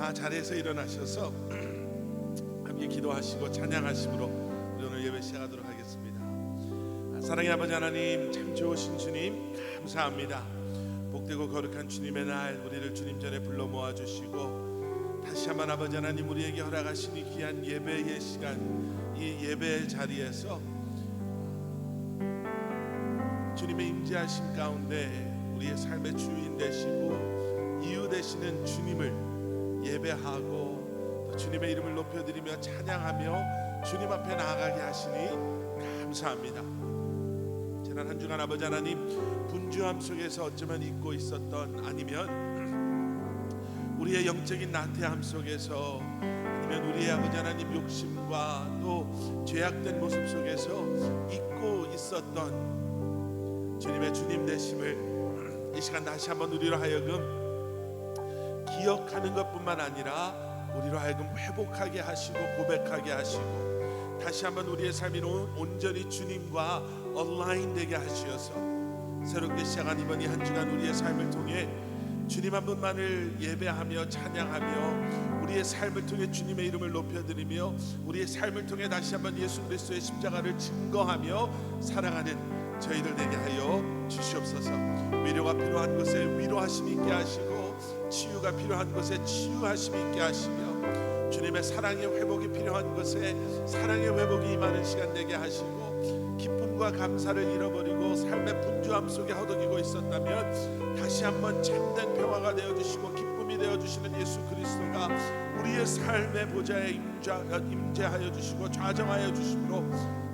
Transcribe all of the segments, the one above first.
다 자리에서 일어나셔서 함께 기도하시고 찬양하심으로 우리 오늘 예배 시작하도록 하겠습니다. 사랑의 아버지 하나님, 참 좋으신 주님 감사합니다. 복되고 거룩한 주님의 날 우리를 주님 전에 불러 모아주시고 다시 한번 아버지 하나님 우리에게 허락하신 이 귀한 예배의 시간, 이 예배의 자리에서 주님의 임재하심 가운데 우리의 삶의 주인 되시고 이유 되시는 주님을 예배하고 또 주님의 이름을 높여드리며 찬양하며 주님 앞에 나아가게 하시니 감사합니다. 지난 한 주간 아버지 하나님 분주함 속에서 어쩌면 잊고 있었던, 아니면 우리의 영적인 나태함 속에서, 아니면 우리의 아버지 하나님 욕심과 또 죄악된 모습 속에서 잊고 있었던 주님의 주님 되심을 이 시간 다시 한번 우리로 하여금 기억하는 것뿐만 아니라 우리로 하여금 회복하게 하시고 고백하게 하시고 다시 한번 우리의 삶이 온전히 주님과 온라인 되게 하시어서 새롭게 시작한 이번 이 한 주간 우리의 삶을 통해 주님 한 분만을 예배하며 찬양하며 우리의 삶을 통해 주님의 이름을 높여드리며 우리의 삶을 통해 다시 한번 예수 그리스도의 십자가를 증거하며 살아가는 저희들 되게 하여 주시옵소서. 위로가 필요한 곳에 위로하심 있게 하시고 치유가 필요한 곳에 치유하심 있게 하시며 주님의 사랑의 회복이 필요한 곳에 사랑의 회복이 임하는 시간 되게 하시고 기쁨과 감사를 잃어버리고 삶의 분주함 속에 허덕이고 있었다면 다시 한번 참된 평화가 되어주시고 기쁨이 되어주시는 예수 그리스도가 우리의 삶의 보좌에 임재하여 주시고 좌정하여 주심으로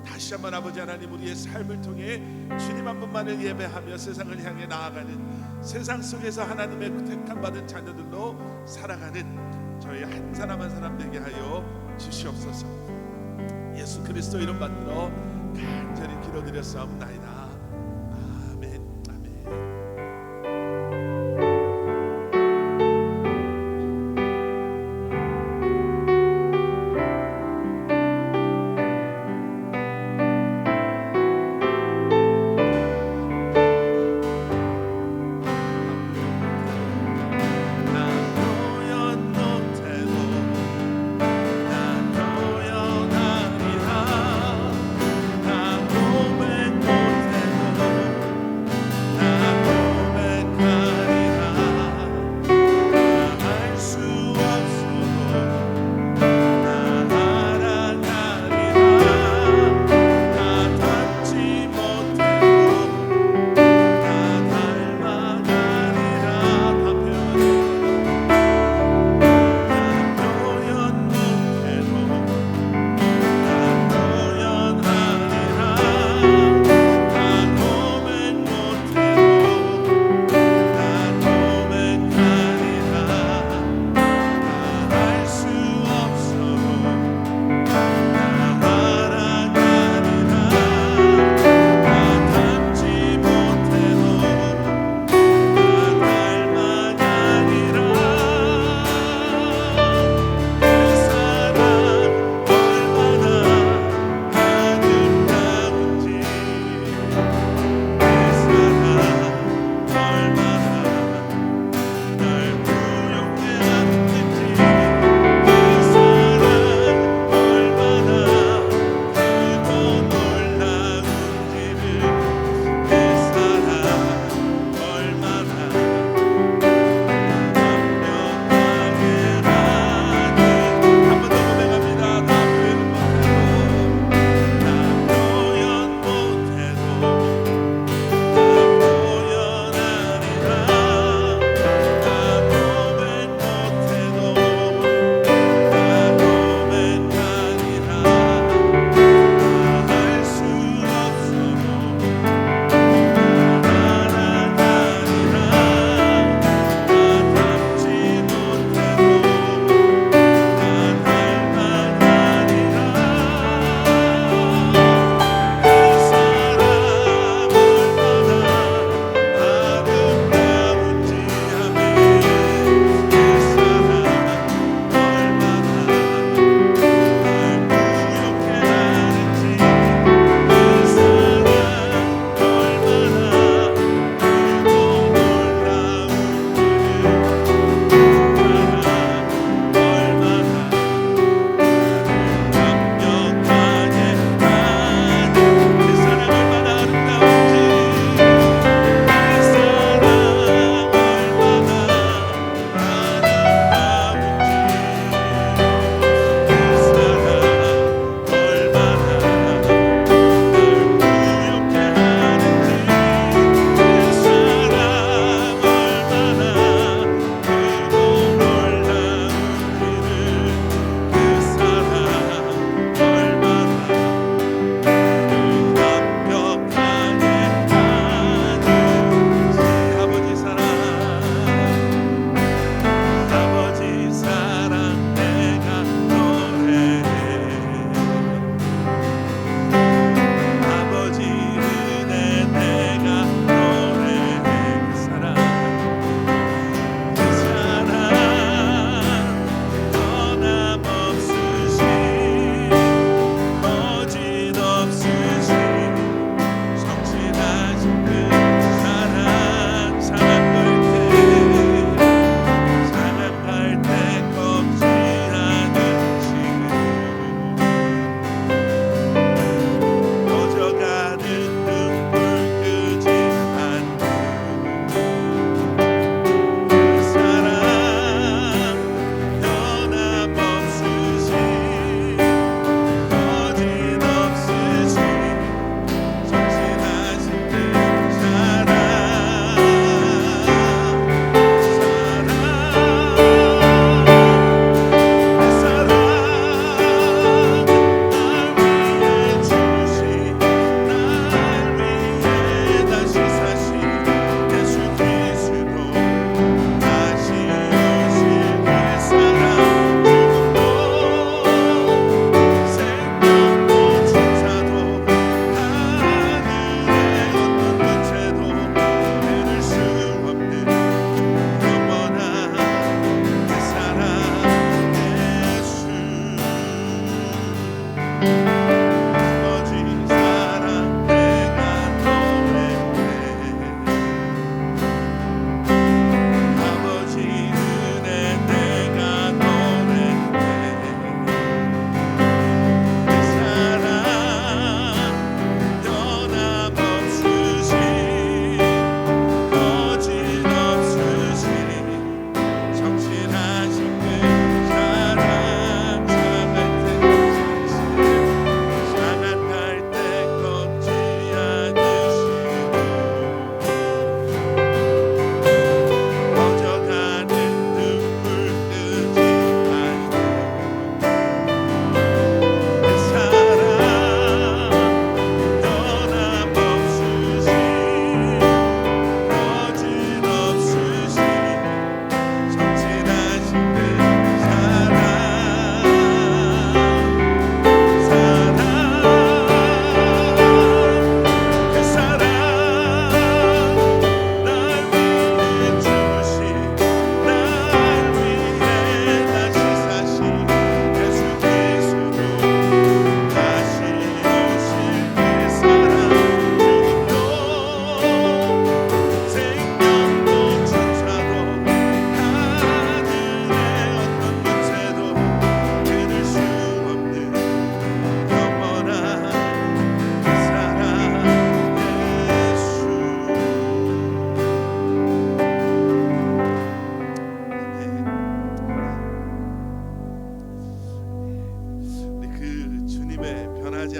다시 한번 아버지 하나님 우리의 삶을 통해 주님 한 분만을 예배하며 세상을 향해 나아가는, 세상 속에서 하나님의 택함 받은 자녀들로 살아가는 저희 한 사람 한 사람 되게 하여 주시옵소서. 예수 그리스도 이름 받들어 간절히 기도드렸사옵나이다. 아멘. 아멘. 고백 못해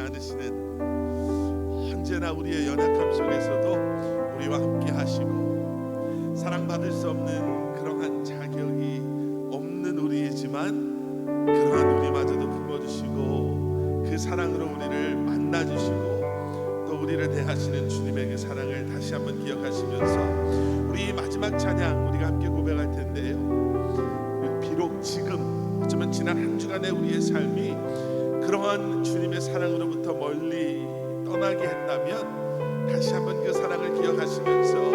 않으시는, 언제나 우리의 연약함 속에서도 우리와 함께 하시고 사랑받을 수 없는 그러한 자격이 없는 우리이지만 그러한 우리마저도 품어주시고 그 사랑으로 우리를 만나주시고 또 우리를 대하시는 주님의 그 사랑을 다시 한번 기억하시면서 우리 마지막 찬양 우리가 함께 고백할 텐데요. 비록 지금 어쩌면 지난 한 주간의 우리의 삶이 그러한 주님의 사랑으로부터 멀리 떠나게 했다면 다시 한번 그 사랑을 기억하시면서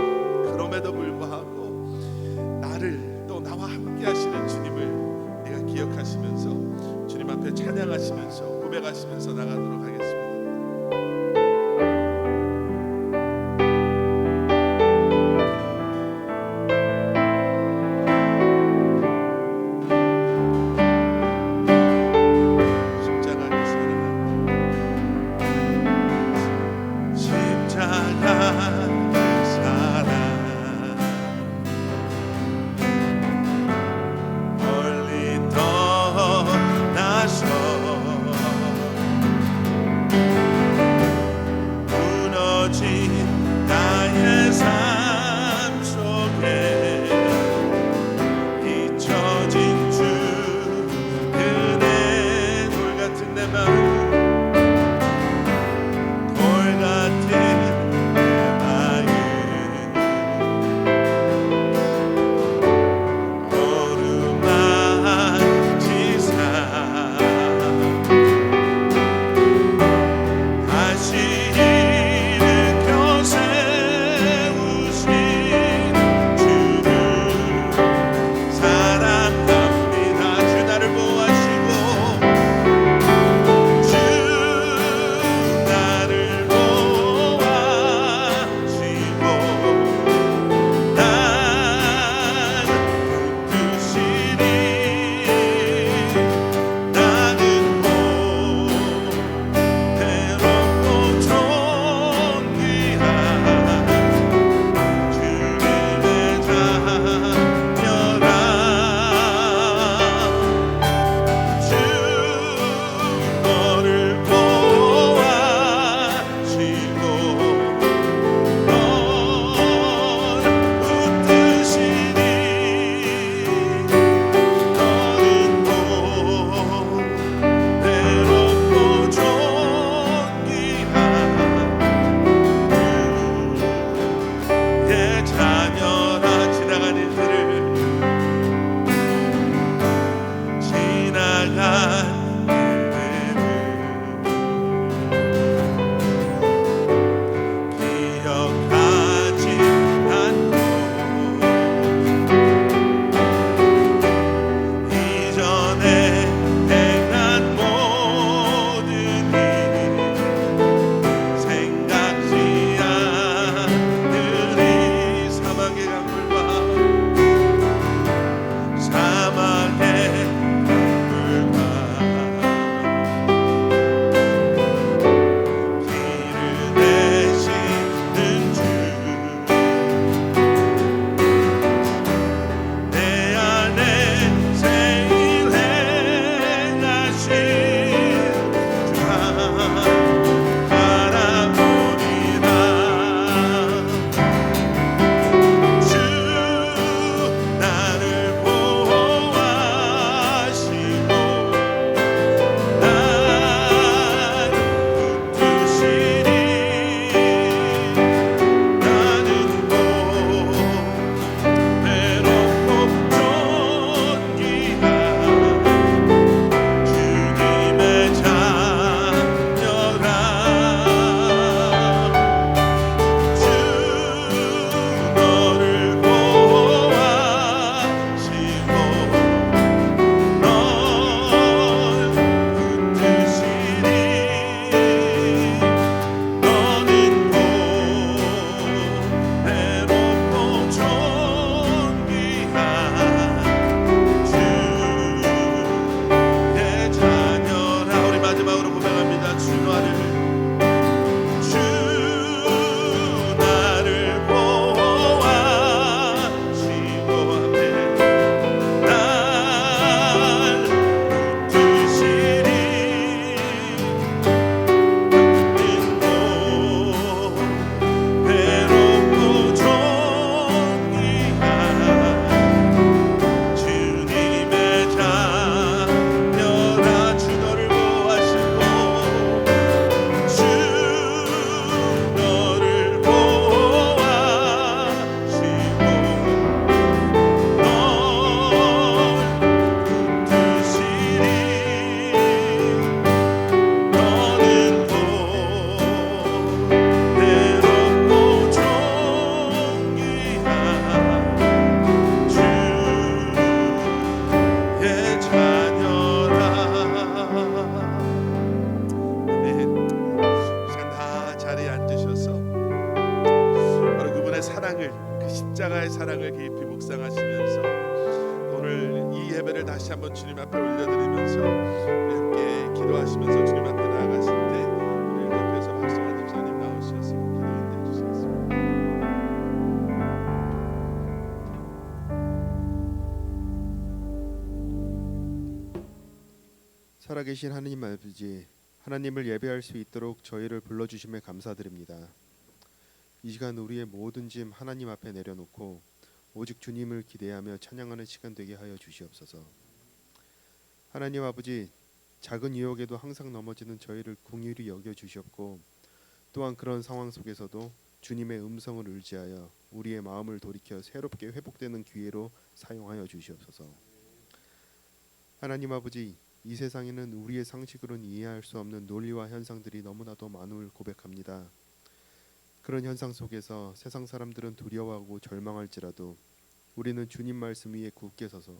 그럼에도 불구하고 나를 또 나와 함께 하시는 주님을 내가 기억하시면서 주님 앞에 찬양하시면서 고백하시면서 나가도록 하겠습니다. 한번 주님 앞에 올려드리면서 우리 함께 기도하시면서 주님 앞에 나아가실 때 우리 옆에서 박성환 집사님 나오셔서 기도 인도해 주시겠습니다. 살아계신 하나님 아버지, 하나님을 예배할 수 있도록 저희를 불러주심에 감사드립니다. 이 시간 우리의 모든 짐 하나님 앞에 내려놓고 오직 주님을 기대하며 찬양하는 시간 되게 하여 주시옵소서. 하나님 아버지, 작은 유혹에도 항상 넘어지는 저희를 긍휼히 여겨 주시옵고, 또한 그런 상황 속에서도 주님의 음성을 의지하여 우리의 마음을 돌이켜 새롭게 회복되는 기회로 사용하여 주시옵소서. 하나님 아버지, 이 세상에는 우리의 상식으로는 이해할 수 없는 논리와 현상들이 너무나도 많음을 고백합니다. 그런 현상 속에서 세상 사람들은 두려워하고 절망할지라도 우리는 주님 말씀 위에 굳게 서서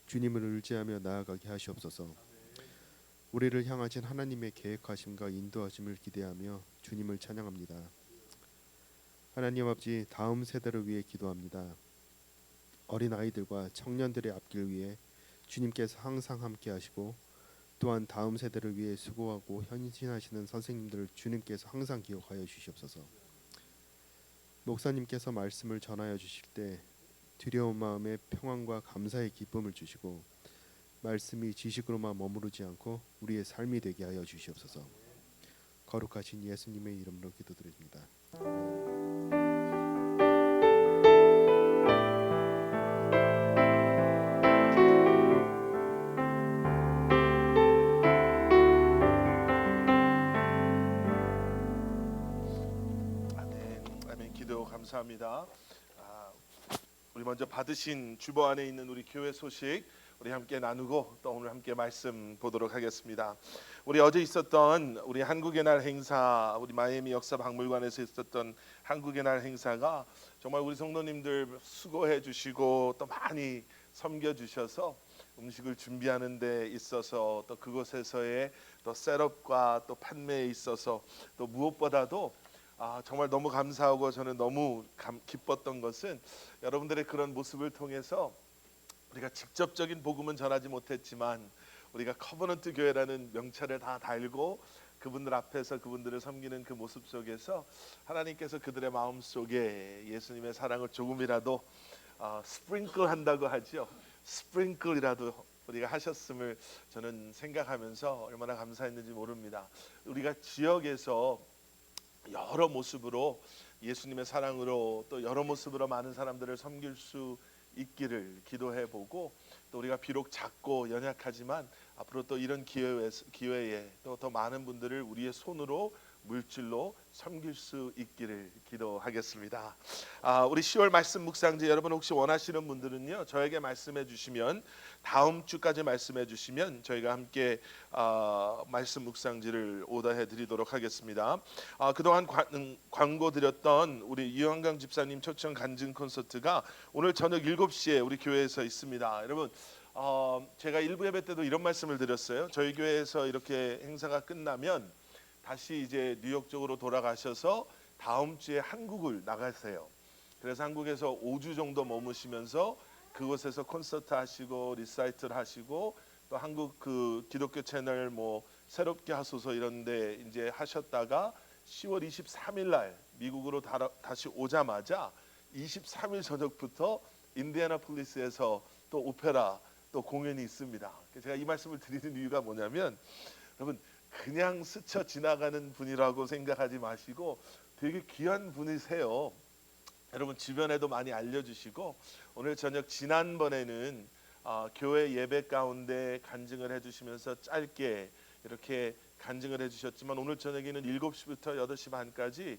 주님을 의지하며 나아가게 하시옵소서. 우리를 향하신 하나님의 계획하심과 인도하심을 기대하며 주님을 찬양합니다. 하나님 아버지, 다음 세대를 위해 기도합니다. 어린 아이들과 청년들의 앞길 위해 주님께서 항상 함께 하시고, 또한 다음 세대를 위해 수고하고 헌신하시는 선생님들을 주님께서 항상 기억하여 주시옵소서. 목사님께서 말씀을 전하여 주실 때 두려운 마음에 평안과 감사의 기쁨을 주시고, 말씀이 지식으로만 머무르지 않고 우리의 삶이 되게 하여 주시옵소서. 거룩하신 예수님의 이름으로 기도드립니다. 기도 감사합니다. 우리 먼저 받으신 주보 안에 있는 우리 교회 소식 우리 함께 나누고 또 오늘 함께 말씀 보도록 하겠습니다. 우리 어제 있었던 우리 한국의 날 행사, 우리 마이애미 역사박물관에서 있었던 한국의 날 행사가 정말 우리 성도님들 수고해 주시고 또 많이 섬겨 주셔서 음식을 준비하는 데 있어서 또 그곳에서의 또 셋업과 또 판매에 있어서 또 무엇보다도 정말 너무 감사하고 저는 너무 기뻤던 것은 여러분들의 그런 모습을 통해서 우리가 직접적인 복음은 전하지 못했지만 우리가 커버넌트 교회라는 명찰을 다 달고 그분들 앞에서 그분들을 섬기는 그 모습 속에서 하나님께서 그들의 마음 속에 예수님의 사랑을 조금이라도 스프링클 한다고 하죠. 스프링클이라도 우리가 하셨음을 저는 생각하면서 얼마나 감사했는지 모릅니다. 우리가 지역에서 여러 모습으로 예수님의 사랑으로 또 여러 모습으로 많은 사람들을 섬길 수 있기를 기도해보고, 또 우리가 비록 작고 연약하지만 앞으로 또 이런 기회에 또 더 많은 분들을 우리의 손으로 물질로 섬길 수 있기를 기도하겠습니다. 우리 10월 말씀 묵상제 여러분 혹시 원하시는 분들은요 저에게 말씀해 주시면, 다음 주까지 말씀해 주시면 저희가 함께 말씀 묵상지를 오더해 드리도록 하겠습니다. 그동안 광고 드렸던 우리 이영강 집사님 초청 간증 콘서트가 오늘 저녁 7시에 우리 교회에서 있습니다. 여러분 제가 일부 예배 때도 이런 말씀을 드렸어요. 저희 교회에서 이렇게 행사가 끝나면 다시 이제 뉴욕 쪽으로 돌아가셔서 다음 주에 한국을 나가세요. 그래서 한국에서 5주 정도 머무시면서 그곳에서 콘서트 하시고 리사이틀 하시고 또 한국 그 기독교 채널 뭐 새롭게 하소서 이런데 이제 하셨다가 10월 23일 날 미국으로 다시 오자마자 23일 저녁부터 인디애나폴리스에서 또 오페라 또 공연이 있습니다. 제가 이 말씀을 드리는 이유가 뭐냐면, 여러분 그냥 스쳐 지나가는 분이라고 생각하지 마시고 되게 귀한 분이세요. 여러분 주변에도 많이 알려주시고, 오늘 저녁 지난번에는 교회 예배 가운데 간증을 해주시면서 짧게 이렇게 간증을 해주셨지만, 오늘 저녁에는 7시부터 8시 반까지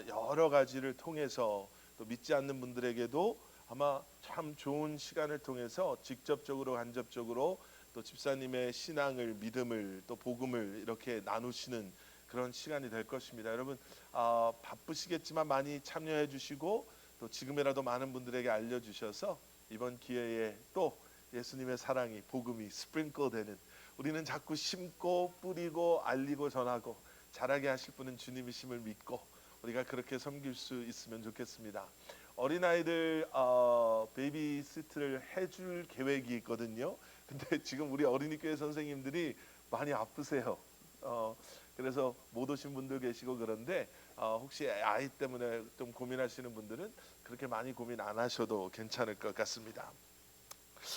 여러 가지를 통해서 또 믿지 않는 분들에게도 아마 참 좋은 시간을 통해서 직접적으로 간접적으로 또 집사님의 신앙을, 믿음을, 또 복음을 이렇게 나누시는 그런 시간이 될 것입니다. 여러분 바쁘시겠지만 많이 참여해 주시고 또 지금이라도 많은 분들에게 알려주셔서 이번 기회에 또 예수님의 사랑이, 복음이 스프링클 되는, 우리는 자꾸 심고 뿌리고 알리고 전하고 자라게 하실 분은 주님이심을 믿고 우리가 그렇게 섬길 수 있으면 좋겠습니다. 어린아이들 베이비시트를 해줄 계획이 있거든요. 근데 지금 우리 어린이 교회 선생님들이 많이 아프세요. 그래서 못 오신 분들 계시고 그런데 혹시 아이 때문에 좀 고민하시는 분들은 그렇게 많이 고민 안 하셔도 괜찮을 것 같습니다.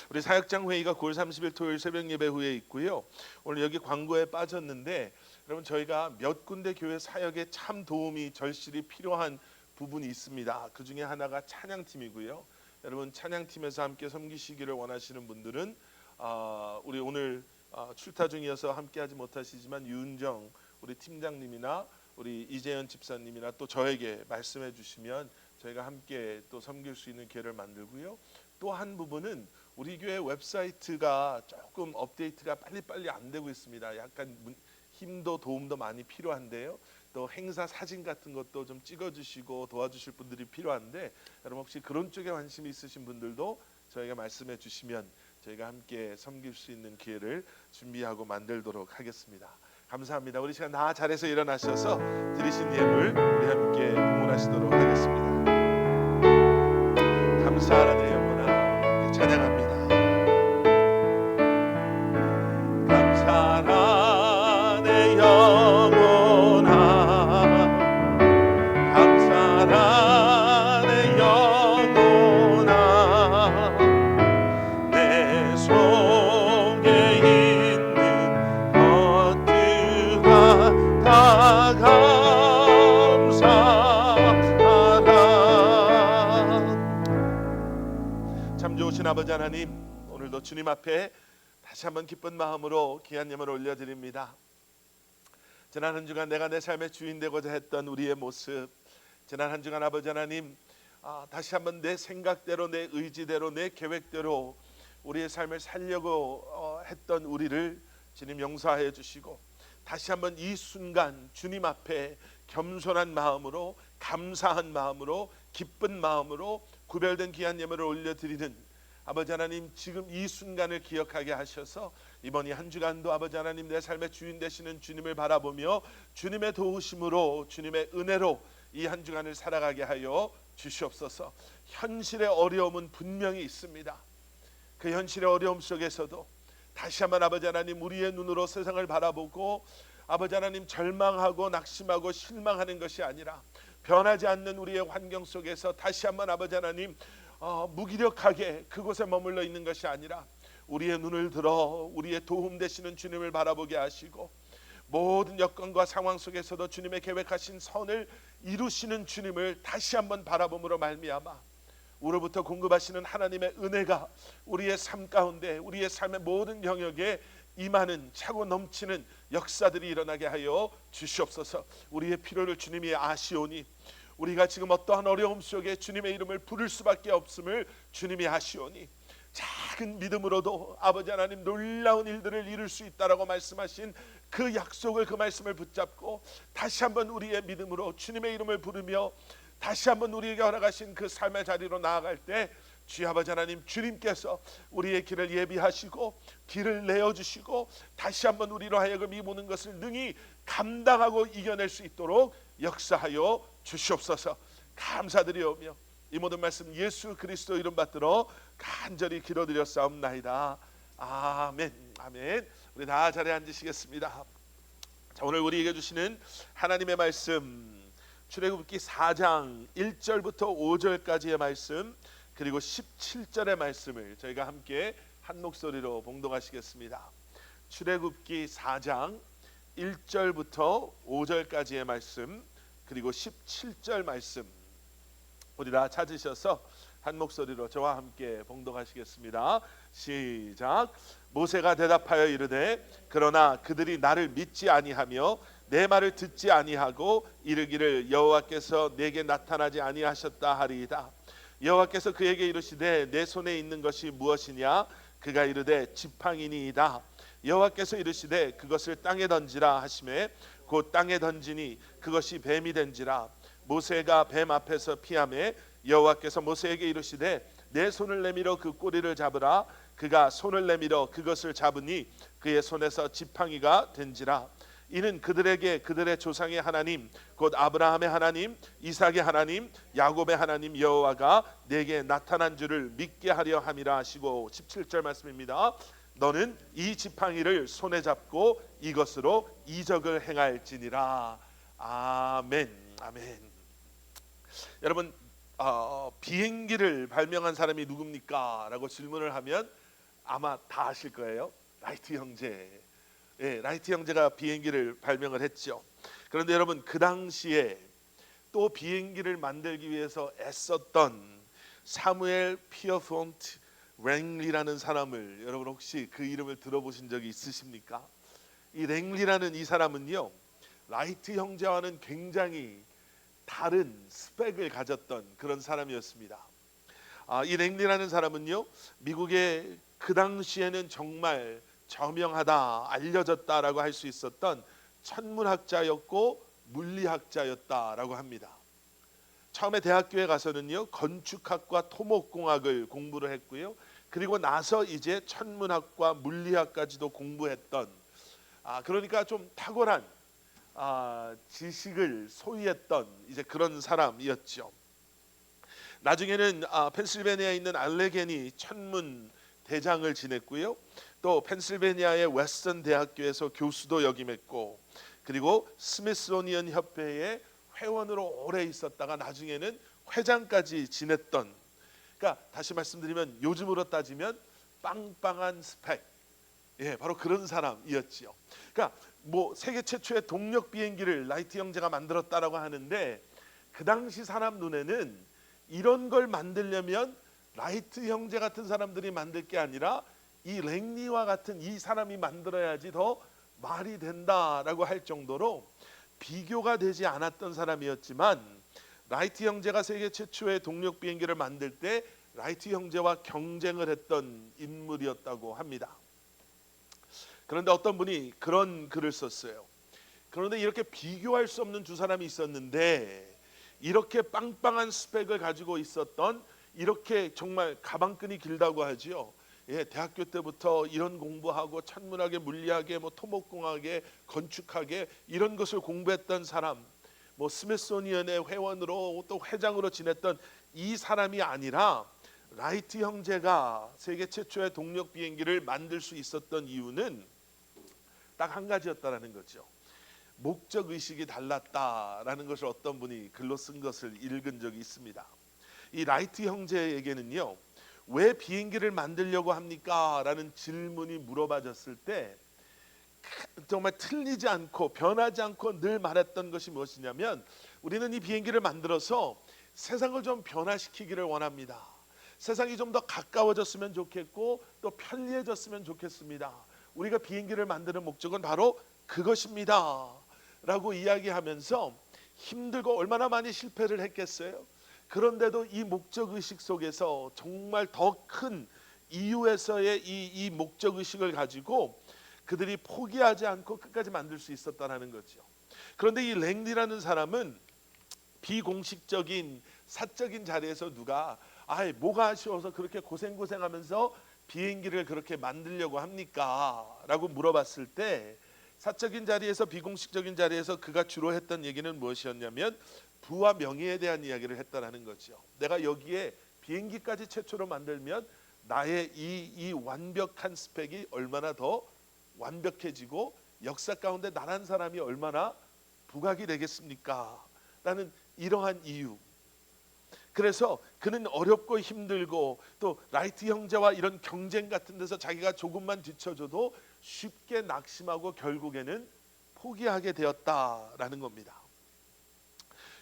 우리 사역장 회의가 9월 30일 토요일 새벽 예배 후에 있고요. 오늘 여기 광고에 빠졌는데 여러분 저희가 몇 군데 교회 사역에 참 도움이 절실히 필요한 부분이 있습니다. 그 중에 하나가 찬양팀이고요. 여러분 찬양팀에서 함께 섬기시기를 원하시는 분들은 우리 오늘 출타 중이어서 함께하지 못하시지만 윤정 우리 팀장님이나 우리 이재현 집사님이나 또 저에게 말씀해 주시면 저희가 함께 또 섬길 수 있는 기회를 만들고요. 또 한 부분은 우리 교회 웹사이트가 조금 업데이트가 빨리빨리 안 되고 있습니다. 약간 힘도 도움도 많이 필요한데요. 또 행사 사진 같은 것도 좀 찍어주시고 도와주실 분들이 필요한데 여러분 혹시 그런 쪽에 관심이 있으신 분들도 저희가 말씀해 주시면 저희가 함께 섬길 수 있는 기회를 준비하고 만들도록 하겠습니다. 감사합니다. 우리 시간 다 잘해서 일어나셔서 드리신 예물 우리 함께 봉헌하시도록 하겠습니다. 감사하는 영혼아 찬양합니다. 감사하는 영혼아 감사하는 영혼아 내 속에 있는 것들아 다 감사하라. 참 좋으신 아버지 하나님, 오늘도 주님 앞에 다시 한번 기쁜 마음으로 귀한 예물을 올려드립니다. 지난 한 주간 내가 내 삶의 주인 되고자 했던 우리의 모습, 지난 한 주간 아버지 하나님 다시 한번 내 생각대로 내 의지대로 내 계획대로 우리의 삶을 살려고 했던 우리를 주님 용서하여 주시고 다시 한번 이 순간 주님 앞에 겸손한 마음으로 감사한 마음으로 기쁜 마음으로 구별된 귀한 예물을 올려드리는 아버지 하나님, 지금 이 순간을 기억하게 하셔서 이번 이 한 주간도 아버지 하나님 내 삶의 주인 되시는 주님을 바라보며 주님의 도우심으로 주님의 은혜로 이 한 주간을 살아가게 하여 주시옵소서. 현실의 어려움은 분명히 있습니다. 그 현실의 어려움 속에서도 다시 한번 아버지 하나님 우리의 눈으로 세상을 바라보고 아버지 하나님 절망하고 낙심하고 실망하는 것이 아니라 변하지 않는 우리의 환경 속에서 다시 한번 아버지 하나님 무기력하게 그곳에 머물러 있는 것이 아니라 우리의 눈을 들어 우리의 도움 되시는 주님을 바라보게 하시고 모든 여건과 상황 속에서도 주님의 계획하신 선을 이루시는 주님을 다시 한번 바라봄으로 말미암아 우로부터 공급하시는 하나님의 은혜가 우리의 삶 가운데 우리의 삶의 모든 영역에 임하는 차고 넘치는 역사들이 일어나게 하여 주시옵소서. 우리의 필요를 주님이 아시오니 우리가 지금 어떠한 어려움 속에 주님의 이름을 부를 수밖에 없음을 주님이 아시오니 작은 믿음으로도 아버지 하나님 놀라운 일들을 이룰 수 있다라고 말씀하신 그 약속을 그 말씀을 붙잡고 다시 한번 우리의 믿음으로 주님의 이름을 부르며 다시 한번 우리에게 허락하신 그 삶의 자리로 나아갈 때 주의 아버지 하나님 주님께서 우리의 길을 예비하시고 길을 내어주시고 다시 한번 우리로 하여금 이 모든 것을 능히 감당하고 이겨낼 수 있도록 역사하여 주시옵소서. 감사드리오며 이 모든 말씀 예수 그리스도 이름 받들어 간절히 기도드렸사옵나이다. 아멘. 아멘. 우리 다 자리에 앉으시겠습니다. 자, 오늘 우리에게 주시는 하나님의 말씀 출애굽기 4장 1절부터 5절까지의 말씀 그리고 17절의 말씀을 저희가 함께 한 목소리로 봉독하시겠습니다. 출애굽기 4장 1절부터 5절까지의 말씀 그리고 17절 말씀 우리 다 찾으셔서 한 목소리로 저와 함께 봉독하시겠습니다. 시작. 모세가 대답하여 이르되 그러나 그들이 나를 믿지 아니하며 내 말을 듣지 아니하고 이르기를 여호와께서 내게 나타나지 아니하셨다 하리이다. 여호와께서 그에게 이르시되 내 손에 있는 것이 무엇이냐? 그가 이르되 지팡이니이다. 여호와께서 이르시되 그것을 땅에 던지라 하시매 곧 땅에 던지니 그것이 뱀이 된지라. 모세가 뱀 앞에서 피하매 여호와께서 모세에게 이르시되 내 손을 내밀어 그 꼬리를 잡으라. 그가 손을 내밀어 그것을 잡으니 그의 손에서 지팡이가 된지라. 이는 그들에게 그들의 조상의 하나님 곧 아브라함의 하나님 이삭의 하나님 야곱의 하나님 여호와가 내게 나타난 줄을 믿게 하려 함이라 하시고 17절 말씀입니다. 너는 이 지팡이를 손에 잡고 이것으로 이적을 행할지니라. 아멘. 아멘. 여러분, 비행기를 발명한 사람이 누굽니까? 라고 질문을 하면 아마 다 아실 거예요. 라이트 형제. 예, 라이트 형제가 비행기를 발명을 했죠. 그런데 여러분, 그 당시에 또 비행기를 만들기 위해서 애썼던 사무엘 피어폰트 랭리라는 사람을, 여러분 혹시 그 이름을 들어보신 적이 있으십니까? 이 랭리라는 이 사람은요, 라이트 형제와는 굉장히 다른 스펙을 가졌던 그런 사람이었습니다. 이 랭리라는 사람은요, 미국의 그 당시에는 정말 저명하다, 알려졌다라고 할 수 있었던 천문학자였고 물리학자였다라고 합니다. 처음에 대학교에 가서는요, 건축학과 토목공학을 공부를 했고요. 그리고 나서 이제 천문학과 물리학까지도 공부했던, 그러니까 좀 탁월한 지식을 소유했던 이제 그런 사람이었죠. 나중에는 펜실베니아에 있는 알레게니 천문 대장을 지냈고요. 또 펜실베니아의 웨스턴 대학교에서 교수도 역임했고, 그리고 스미소니언 협회의 회원으로 오래 있었다가 나중에는 회장까지 지냈던, 그러니까 다시 말씀드리면 요즘으로 따지면 빵빵한 스펙, 예, 바로 그런 사람이었지요. 그러니까 뭐 세계 최초의 동력 비행기를 라이트 형제가 만들었다라고 하는데, 그 당시 사람 눈에는 이런 걸 만들려면 라이트 형제 같은 사람들이 만들 게 아니라 이 랭리와 같은 이 사람이 만들어야지 더 말이 된다라고 할 정도로 비교가 되지 않았던 사람이었지만, 라이트 형제가 세계 최초의 동력 비행기를 만들 때 라이트 형제와 경쟁을 했던 인물이었다고 합니다. 그런데 어떤 분이 그런 글을 썼어요. 그런데 이렇게 비교할 수 없는 두 사람이 있었는데, 이렇게 빵빵한 스펙을 가지고 있었던, 이렇게 정말 가방끈이 길다고 하지요. 예, 대학교 때부터 이런 공부하고 천문학에, 물리학에, 뭐 토목공학에, 건축학에 이런 것을 공부했던 사람, 뭐 스미소니언의 회원으로 또 회장으로 지냈던 이 사람이 아니라, 라이트 형제가 세계 최초의 동력 비행기를 만들 수 있었던 이유는 딱 한 가지였다라는 거죠. 목적 의식이 달랐다라는 것을 어떤 분이 글로 쓴 것을 읽은 적이 있습니다. 이 라이트 형제에게는요, 왜 비행기를 만들려고 합니까? 라는 질문이 물어봐졌을 때 정말 틀리지 않고 변하지 않고 늘 말했던 것이 무엇이냐면, 우리는 이 비행기를 만들어서 세상을 좀 변화시키기를 원합니다. 세상이 좀 더 가까워졌으면 좋겠고 또 편리해졌으면 좋겠습니다. 우리가 비행기를 만드는 목적은 바로 그것입니다 라고 이야기하면서, 힘들고 얼마나 많이 실패를 했겠어요. 그런데도 이 목적의식 속에서 정말 더 큰 이유에서의 이 목적의식을 가지고 그들이 포기하지 않고 끝까지 만들 수 있었다는 거죠. 그런데 이 랭리라는 사람은 비공식적인 사적인 자리에서 누가 뭐가 아쉬워서 그렇게 고생하면서 비행기를 그렇게 만들려고 합니까? 라고 물어봤을 때, 사적인 자리에서, 비공식적인 자리에서 그가 주로 했던 얘기는 무엇이었냐면 부와 명예에 대한 이야기를 했다라는 거죠. 내가 여기에 비행기까지 최초로 만들면 나의 이 완벽한 스펙이 얼마나 더 완벽해지고 역사 가운데 나란 사람이 얼마나 부각이 되겠습니까? 라는 이러한 이유. 그래서 그는 어렵고 힘들고 또 라이트 형제와 이런 경쟁 같은 데서 자기가 조금만 뒤쳐져도 쉽게 낙심하고 결국에는 포기하게 되었다라는 겁니다.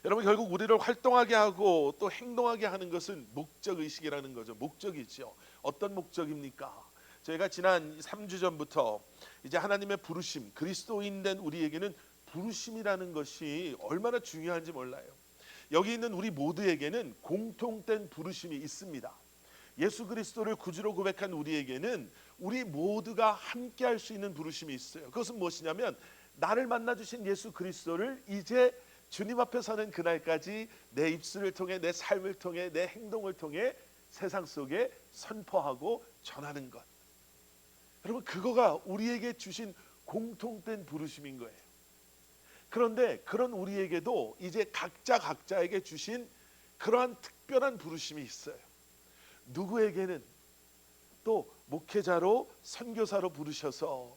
여러분, 결국 우리를 활동하게 하고 또 행동하게 하는 것은 목적의식이라는 거죠. 목적이죠. 어떤 목적입니까? 저희가 지난 3주 전부터 이제 하나님의 부르심, 그리스도인 된 우리에게는 부르심이라는 것이 얼마나 중요한지 몰라요. 여기 있는 우리 모두에게는 공통된 부르심이 있습니다. 예수 그리스도를 구주로 고백한 우리에게는 우리 모두가 함께 할 수 있는 부르심이 있어요. 그것은 무엇이냐면, 나를 만나주신 예수 그리스도를 이제 주님 앞에 서는 그날까지 내 입술을 통해, 내 삶을 통해, 내 행동을 통해 세상 속에 선포하고 전하는 것. 여러분, 그거가 우리에게 주신 공통된 부르심인 거예요. 그런데 그런 우리에게도 이제 각자에게 주신 그러한 특별한 부르심이 있어요. 누구에게는 또 목회자로 선교사로 부르셔서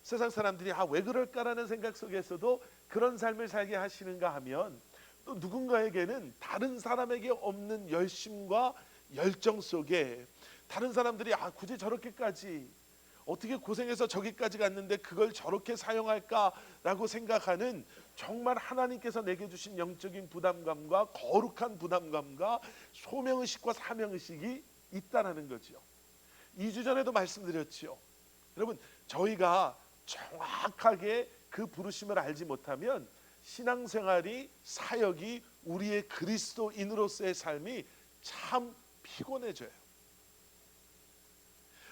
세상 사람들이 왜 그럴까라는 생각 속에서도 그런 삶을 살게 하시는가 하면, 또 누군가에게는 다른 사람에게 없는 열심과 열정 속에 다른 사람들이 굳이 저렇게까지 어떻게 고생해서 저기까지 갔는데 그걸 저렇게 사용할까라고 생각하는, 정말 하나님께서 내게 주신 영적인 부담감과 거룩한 부담감과 소명의식과 사명의식이 있다라는 거죠. 2주 전에도 말씀드렸죠. 여러분, 저희가 정확하게 그 부르심을 알지 못하면 신앙생활이, 사역이, 우리의 그리스도인으로서의 삶이 참 피곤해져요.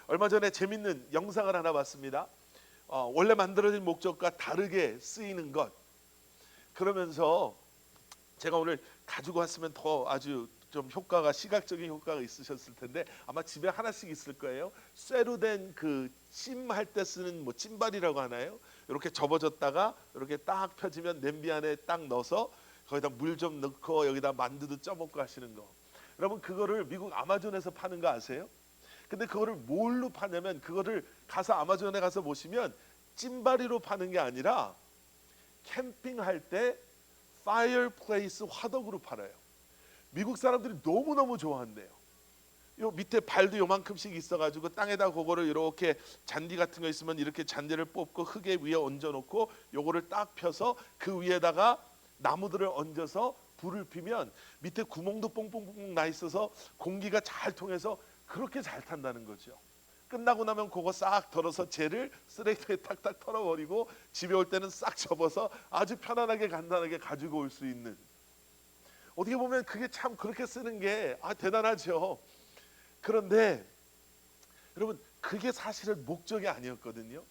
얼마 전에 재밌는 영상을 하나 봤습니다. 원래 만들어진 목적과 다르게 쓰이는 것. 그러면서 제가 오늘 가지고 왔으면 더 아주 좀 효과가, 시각적인 효과가 있으셨을 텐데 아마 집에 하나씩 있을 거예요. 쇠로 된 그 찜할 때 쓰는 찜발이라고 하나요? 이렇게 접어졌다가 이렇게 딱 펴지면 냄비 안에 딱 넣어서 거기다 물 좀 넣고 여기다 만두도 쪄먹고 하시는 거. 여러분, 그거를 미국 아마존에서 파는 거 아세요? 근데 그거를 뭘로 파냐면, 그거를 가서 아마존에 가서 보시면 찜발이로 파는 게 아니라 캠핑할 때 파이어플레이스 화덕으로 팔아요. 미국 사람들이 너무너무 좋아한대요. 요 밑에 발도 요만큼씩 있어가지고 땅에다 그거를 이렇게 잔디 같은 거 있으면 이렇게 잔디를 뽑고 흙에 위에 얹어놓고 요거를 딱 펴서 그 위에다가 나무들을 얹어서 불을 피면 밑에 구멍도 뽕뽕뽕 나 있어서 공기가 잘 통해서 그렇게 잘 탄다는 거죠. 끝나고 나면 그거 싹 덜어서 쟤를 쓰레기통에 탁탁 털어버리고 집에 올 때는 싹 접어서 아주 편안하게 간단하게 가지고 올 수 있는, 어떻게 보면 그게 참 그렇게 쓰는 게 대단하죠. 그런데 여러분, 그게 사실은 목적이 아니었거든요.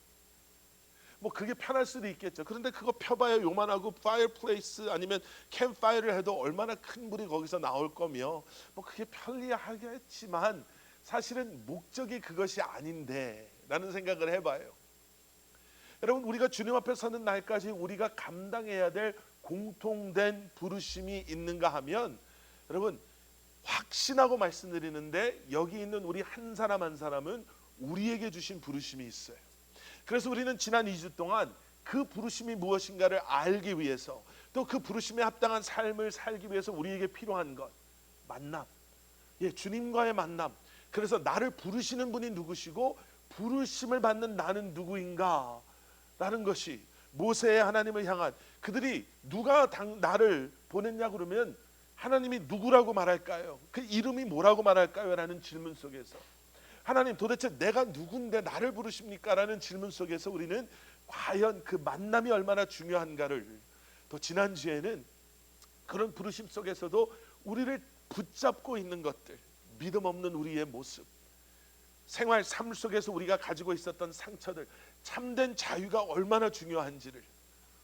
뭐 그게 편할 수도 있겠죠. 그런데 그거 펴봐야 요만하고 파이어플레이스 아니면 캠파이어를 해도 얼마나 큰 불이 거기서 나올 거며, 뭐 그게 편리하겠지만 사실은 목적이 그것이 아닌데 라는 생각을 해봐요. 여러분, 우리가 주님 앞에 서는 날까지 우리가 감당해야 될 공통된 부르심이 있는가 하면, 여러분 확신하고 말씀드리는데 여기 있는 우리 한 사람 한 사람은 우리에게 주신 부르심이 있어요. 그래서 우리는 지난 2주 동안 그 부르심이 무엇인가를 알기 위해서, 또 그 부르심에 합당한 삶을 살기 위해서 우리에게 필요한 것, 만남, 주님과의 만남. 그래서 나를 부르시는 분이 누구시고 부르심을 받는 나는 누구인가 라는 것이, 모세의 하나님을 향한, 그들이 누가 나를 보냈냐 그러면 하나님이 누구라고 말할까요? 그 이름이 뭐라고 말할까요? 라는 질문 속에서, 하나님 도대체 내가 누군데 나를 부르십니까? 라는 질문 속에서 우리는 과연 그 만남이 얼마나 중요한가를, 또 지난주에는 그런 부르심 속에서도 우리를 붙잡고 있는 것들, 믿음 없는 우리의 모습, 생활 삶 속에서 우리가 가지고 있었던 상처들, 참된 자유가 얼마나 중요한지를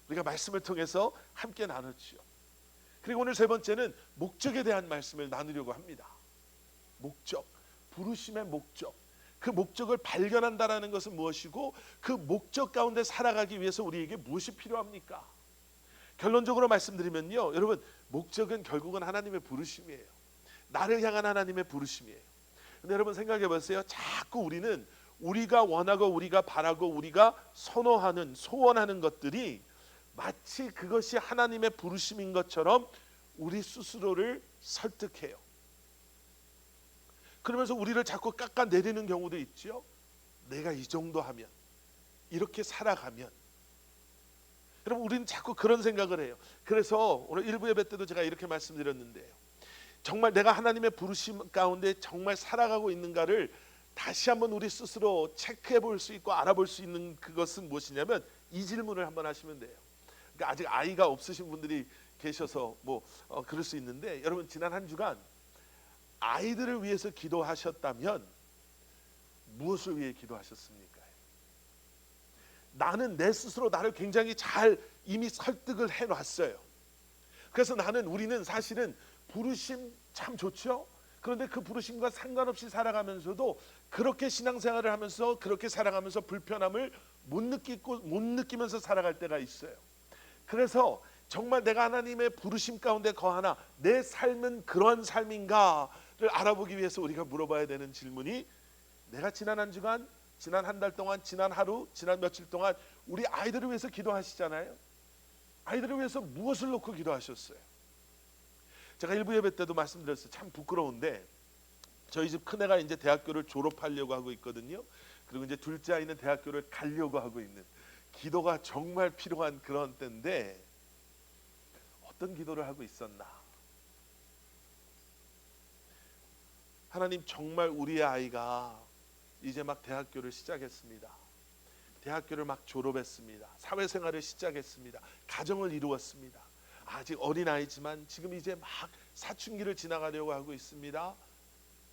우리가 말씀을 통해서 함께 나눴죠. 그리고 오늘 세 번째는 목적에 대한 말씀을 나누려고 합니다. 목적, 부르심의 목적, 그 목적을 발견한다라는 것은 무엇이고 그 목적 가운데 살아가기 위해서 우리에게 무엇이 필요합니까? 결론적으로 말씀드리면요, 여러분, 목적은 결국은 하나님의 부르심이에요. 나를 향한 하나님의 부르심이에요. 근데 여러분 생각해 보세요. 자꾸 우리는 우리가 원하고 우리가 바라고 우리가 선호하는, 소원하는 것들이 마치 그것이 하나님의 부르심인 것처럼 우리 스스로를 설득해요. 그러면서 우리를 자꾸 깎아내리는 경우도 있죠. 내가 이 정도 하면, 이렇게 살아가면. 여러분, 우리는 자꾸 그런 생각을 해요. 그래서 오늘 일부 예배 때도 제가 이렇게 말씀드렸는데요, 정말 내가 하나님의 부르심 가운데 정말 살아가고 있는가를 다시 한번 우리 스스로 체크해 볼 수 있고 알아볼 수 있는 그것은 무엇이냐면, 이 질문을 한번 하시면 돼요. 그러니까 아직 아이가 없으신 분들이 계셔서 그럴 수 있는데, 여러분 지난 한 주간 아이들을 위해서 기도하셨다면 무엇을 위해 기도하셨습니까? 나는 내 스스로 나를 굉장히 잘 이미 설득을 해놨어요. 그래서 우리는 사실은 부르심 참 좋죠. 그런데 그 부르심과 상관없이 살아가면서도 그렇게 신앙생활을 하면서 그렇게 살아가면서 불편함을 못 느끼면서 살아갈 때가 있어요. 그래서 정말 내가 하나님의 부르심 가운데 거하나 내 삶은 그런 삶인가를 알아보기 위해서 우리가 물어봐야 되는 질문이, 내가 지난 한 주간, 지난 한 달 동안, 지난 하루, 지난 며칠 동안 우리 아이들을 위해서 기도하시잖아요. 아이들을 위해서 무엇을 놓고 기도하셨어요? 제가 일부 예배 때도 말씀드렸어요. 참 부끄러운데 저희 집 큰애가 이제 대학교를 졸업하려고 하고 있거든요. 그리고 이제 둘째 아이는 대학교를 가려고 하고 있는, 기도가 정말 필요한 그런 때인데 어떤 기도를 하고 있었나? 하나님, 정말 우리의 아이가 이제 막 대학교를 시작했습니다. 대학교를 막 졸업했습니다. 사회생활을 시작했습니다. 가정을 이루었습니다. 아직 어린아이지만 지금 이제 막 사춘기를 지나가려고 하고 있습니다.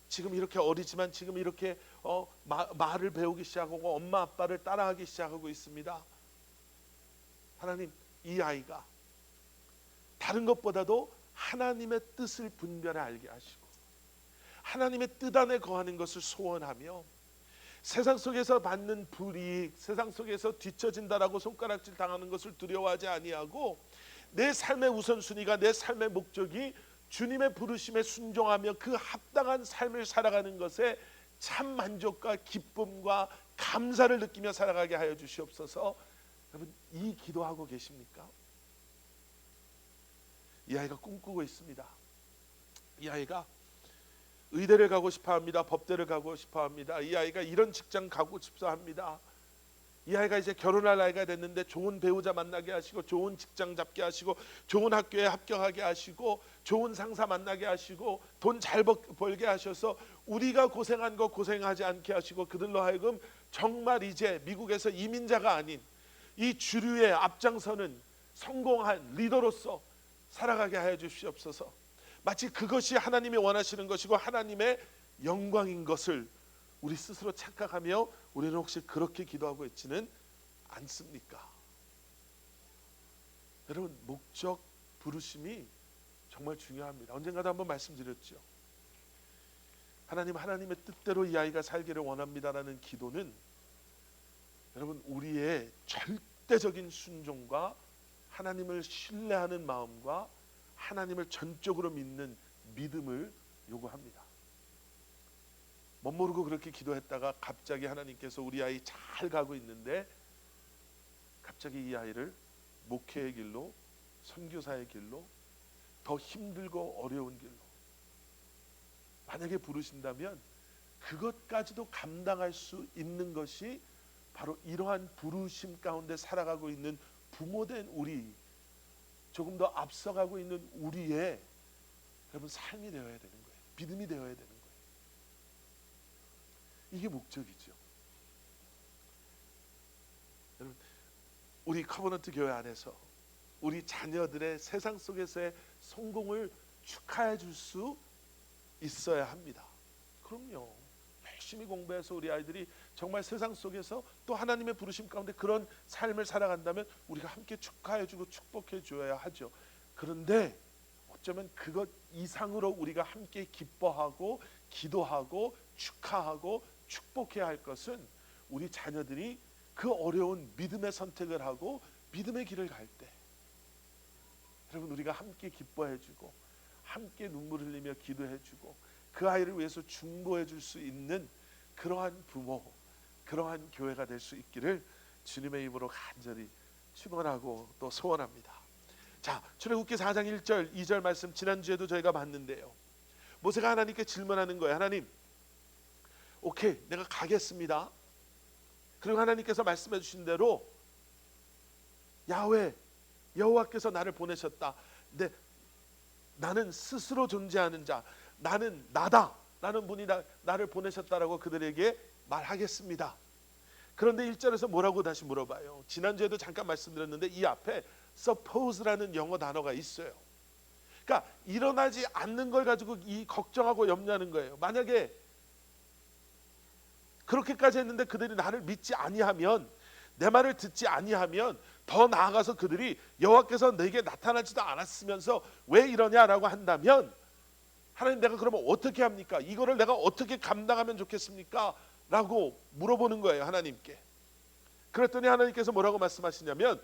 지금 이렇게 어리지만 지금 이렇게 말을 배우기 시작하고 엄마 아빠를 따라하기 시작하고 있습니다. 하나님, 이 아이가 다른 것보다도 하나님의 뜻을 분별해 알게 하시고 하나님의 뜻 안에 거하는 것을 소원하며 세상 속에서 받는 불이익, 세상 속에서 뒤처진다라고 손가락질 당하는 것을 두려워하지 아니하고 내 삶의 우선순위가, 내 삶의 목적이 주님의 부르심에 순종하며 그 합당한 삶을 살아가는 것에 참 만족과 기쁨과 감사를 느끼며 살아가게 하여 주시옵소서. 여러분, 이 기도하고 계십니까? 이 아이가 꿈꾸고 있습니다. 이 아이가 의대를 가고 싶어 합니다. 법대를 가고 싶어 합니다. 이 아이가 이런 직장 가고 싶어 합니다. 이 아이가 이제 결혼할 나이가 됐는데 좋은 배우자 만나게 하시고 좋은 직장 잡게 하시고 좋은 학교에 합격하게 하시고 좋은 상사 만나게 하시고 돈 잘 벌게 하셔서 우리가 고생한 거 고생하지 않게 하시고 그들로 하여금 정말 이제 미국에서 이민자가 아닌 이 주류의 앞장서는 성공한 리더로서 살아가게 하여 주시옵소서. 마치 그것이 하나님이 원하시는 것이고 하나님의 영광인 것을 우리 스스로 착각하며 우리는 혹시 그렇게 기도하고 있지는 않습니까? 여러분, 목적, 부르심이 정말 중요합니다. 언젠가도 한번 말씀드렸죠. 하나님, 하나님의 뜻대로 이 아이가 살기를 원합니다라는 기도는 여러분, 우리의 절대적인 순종과 하나님을 신뢰하는 마음과 하나님을 전적으로 믿는 믿음을 요구합니다. 멋모르고 그렇게 기도했다가 갑자기 하나님께서 우리 아이 잘 가고 있는데 갑자기 이 아이를 목회의 길로, 선교사의 길로, 더 힘들고 어려운 길로 만약에 부르신다면 그것까지도 감당할 수 있는 것이 바로 이러한 부르심 가운데 살아가고 있는 부모된 우리, 조금 더 앞서가고 있는 우리의 여러분 삶이 되어야 되는 거예요. 믿음이 되어야 되는 거예요. 이게 목적이죠. 여러분, 우리 커버넌트 교회 안에서 우리 자녀들의 세상 속에서의 성공을 축하해 줄 수 있어야 합니다. 그럼요. 열심히 공부해서 우리 아이들이 정말 세상 속에서 또 하나님의 부르심 가운데 그런 삶을 살아간다면 우리가 함께 축하해 주고 축복해 줘야 하죠. 그런데 어쩌면 그것 이상으로 우리가 함께 기뻐하고 기도하고 축하하고 축복해야 할 것은 우리 자녀들이 그 어려운 믿음의 선택을 하고 믿음의 길을 갈 때 여러분, 우리가 함께 기뻐해 주고 함께 눈물 흘리며 기도해 주고 그 아이를 위해서 중보해 줄 수 있는 그러한 부모, 그러한 교회가 될 수 있기를 주님의 이름으로 간절히 축원하고 또 소원합니다. 자, 출애굽기 4장 1절 2절 말씀 지난주에도 저희가 봤는데요. 모세가 하나님께 질문하는 거예요. 하나님, 오케이, 내가 가겠습니다. 그리고 하나님께서 말씀해 주신 대로 야훼, 여호와께서 나를 보내셨다. 근데 나는 스스로 존재하는 자, 나는 나다 라는 분이 나를 보내셨다라고 그들에게 말하겠습니다. 그런데 1절에서 뭐라고 다시 물어봐요. 지난주에도 잠깐 말씀드렸는데 이 앞에 suppose라는 영어 단어가 있어요. 그러니까 일어나지 않는 걸 가지고 이 걱정하고 염려하는 거예요. 만약에 그렇게까지 했는데 그들이 나를 믿지 아니하면, 내 말을 듣지 아니하면, 더 나아가서 그들이 여호와께서 내게 나타나지도 않았으면서 왜 이러냐라고 한다면 하나님, 내가 그러면 어떻게 합니까? 이거를 내가 어떻게 감당하면 좋겠습니까? 라고 물어보는 거예요, 하나님께. 그랬더니 하나님께서 뭐라고 말씀하시냐면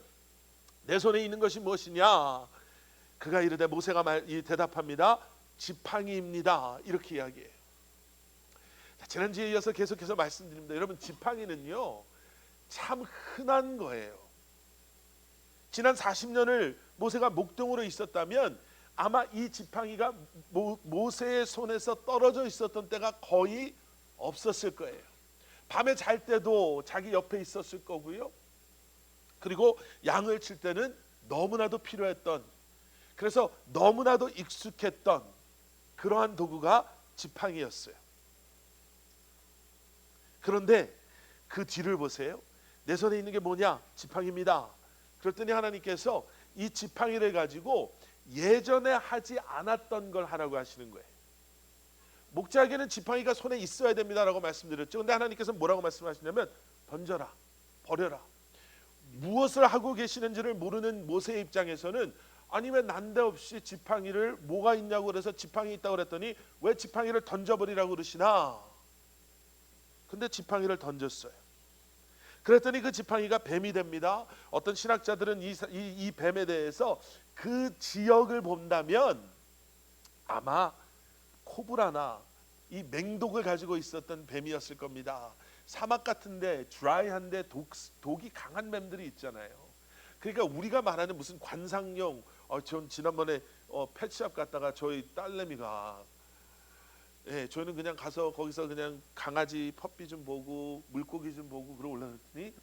내 손에 있는 것이 무엇이냐? 그가 이르되, 모세가 대답합니다. 지팡이입니다. 이렇게 이야기해요. 지난주에 이어서 계속해서 말씀드립니다. 여러분, 지팡이는요 참 흔한 거예요. 지난 40년을 모세가 목동으로 있었다면 아마 이 지팡이가 모세의 손에서 떨어져 있었던 때가 거의 없었을 거예요. 밤에 잘 때도 자기 옆에 있었을 거고요. 그리고 양을 칠 때는 너무나도 필요했던, 그래서 너무나도 익숙했던 그러한 도구가 지팡이였어요. 그런데 그 뒤를 보세요. 내 손에 있는 게 뭐냐? 지팡이입니다. 그랬더니 하나님께서 이 지팡이를 가지고 예전에 하지 않았던 걸 하라고 하시는 거예요. 목자에게는 지팡이가 손에 있어야 됩니다라고 말씀드렸죠. 근데 하나님께서 뭐라고 말씀하시냐면 던져라, 버려라. 무엇을 하고 계시는지를 모르는 모세의 입장에서는 아니 왜 난데없이 지팡이를, 뭐가 있냐고 그래서 지팡이 있다고 그랬더니 왜 지팡이를 던져버리라고 그러시나. 근데 지팡이를 던졌어요. 그랬더니 그 지팡이가 뱀이 됩니다. 어떤 신학자들은 이 뱀에 대해서 그 지역을 본다면 아마 코브라나 이 맹독을 가지고 있었던 뱀이었을 겁니다. 사막 같은데 드라이한데 독이 강한 뱀들이 있잖아요. 그러니까 우리가 말하는 무슨 관상용, 전 지난번에 펫샵 갔다가 저희 딸내미가, 저희는 그냥 가서 거기서 그냥 강아지 퍼피 좀 보고 물고기 좀 보고 그러고 올라갔더니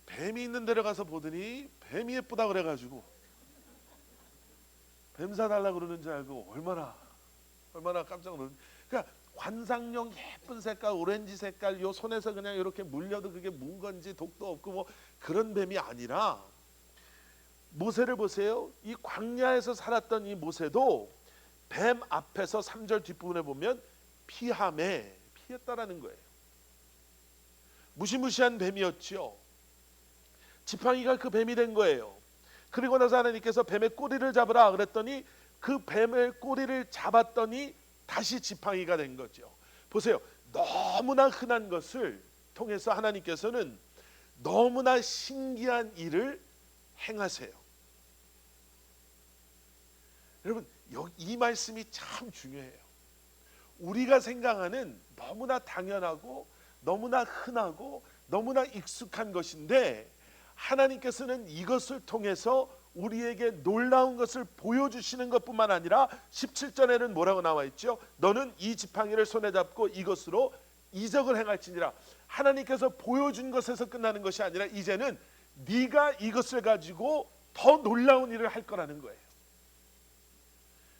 뱀이 있는 데를 가서 보더니 뱀이 예쁘다 그래가지고 뱀 사달라고 그러는 줄 알고 얼마나 깜짝 놀랐어요. 그러니까 관상용 예쁜 색깔, 오렌지 색깔, 요 손에서 그냥 이렇게 물려도 그게 문 건지 독도 없고 뭐 그런 뱀이 아니라, 모세를 보세요. 이 광야에서 살았던 이 모세도 뱀 앞에서 3절 뒷부분에 보면 피했다라는 거예요. 무시무시한 뱀이었죠. 지팡이가 그 뱀이 된 거예요. 그리고 나서 하나님께서 뱀의 꼬리를 잡으라 그랬더니 그 뱀의 꼬리를 잡았더니 다시 지팡이가 된 거죠. 보세요. 너무나 흔한 것을 통해서 하나님께서는 너무나 신기한 일을 행하세요. 여러분, 이 말씀이 참 중요해요. 우리가 생각하는 너무나 당연하고 너무나 흔하고 너무나 익숙한 것인데 하나님께서는 이것을 통해서 우리에게 놀라운 것을 보여주시는 것뿐만 아니라 17절에는 뭐라고 나와 있죠? 너는 이 지팡이를 손에 잡고 이것으로 이적을 행할지니라. 하나님께서 보여준 것에서 끝나는 것이 아니라 이제는 네가 이것을 가지고 더 놀라운 일을 할 거라는 거예요.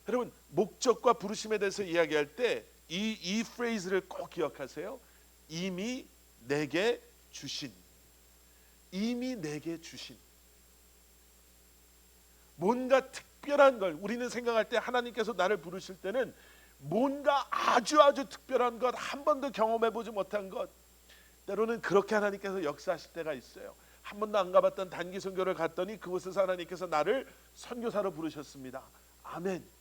여러분, 목적과 부르심에 대해서 이야기할 때 이 프레이즈를 꼭 기억하세요. 이미 내게 주신. 뭔가 특별한 걸 우리는 생각할 때 하나님께서 나를 부르실 때는 뭔가 아주 특별한 것, 한 번도 경험해보지 못한 것, 때로는 그렇게 하나님께서 역사하실 때가 있어요. 한 번도 안 가봤던 단기 선교를 갔더니 그곳에서 하나님께서 나를 선교사로 부르셨습니다. 아멘.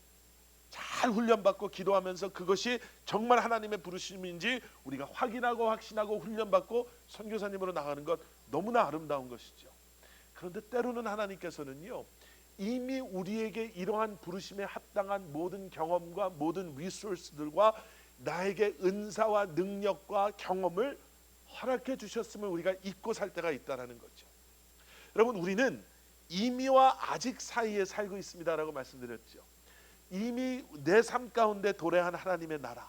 잘 훈련받고 기도하면서 그것이 정말 하나님의 부르심인지 우리가 확인하고 확신하고 훈련받고 선교사님으로 나가는 것 너무나 아름다운 것이죠. 그런데 때로는 하나님께서는요, 이미 우리에게 이러한 부르심에 합당한 모든 경험과 모든 리소스들과 나에게 은사와 능력과 경험을 허락해 주셨음을 우리가 잊고 살 때가 있다는 거죠. 여러분, 우리는 이미와 아직 사이에 살고 있습니다라고 말씀드렸죠. 이미 내 삶 가운데 도래한 하나님의 나라,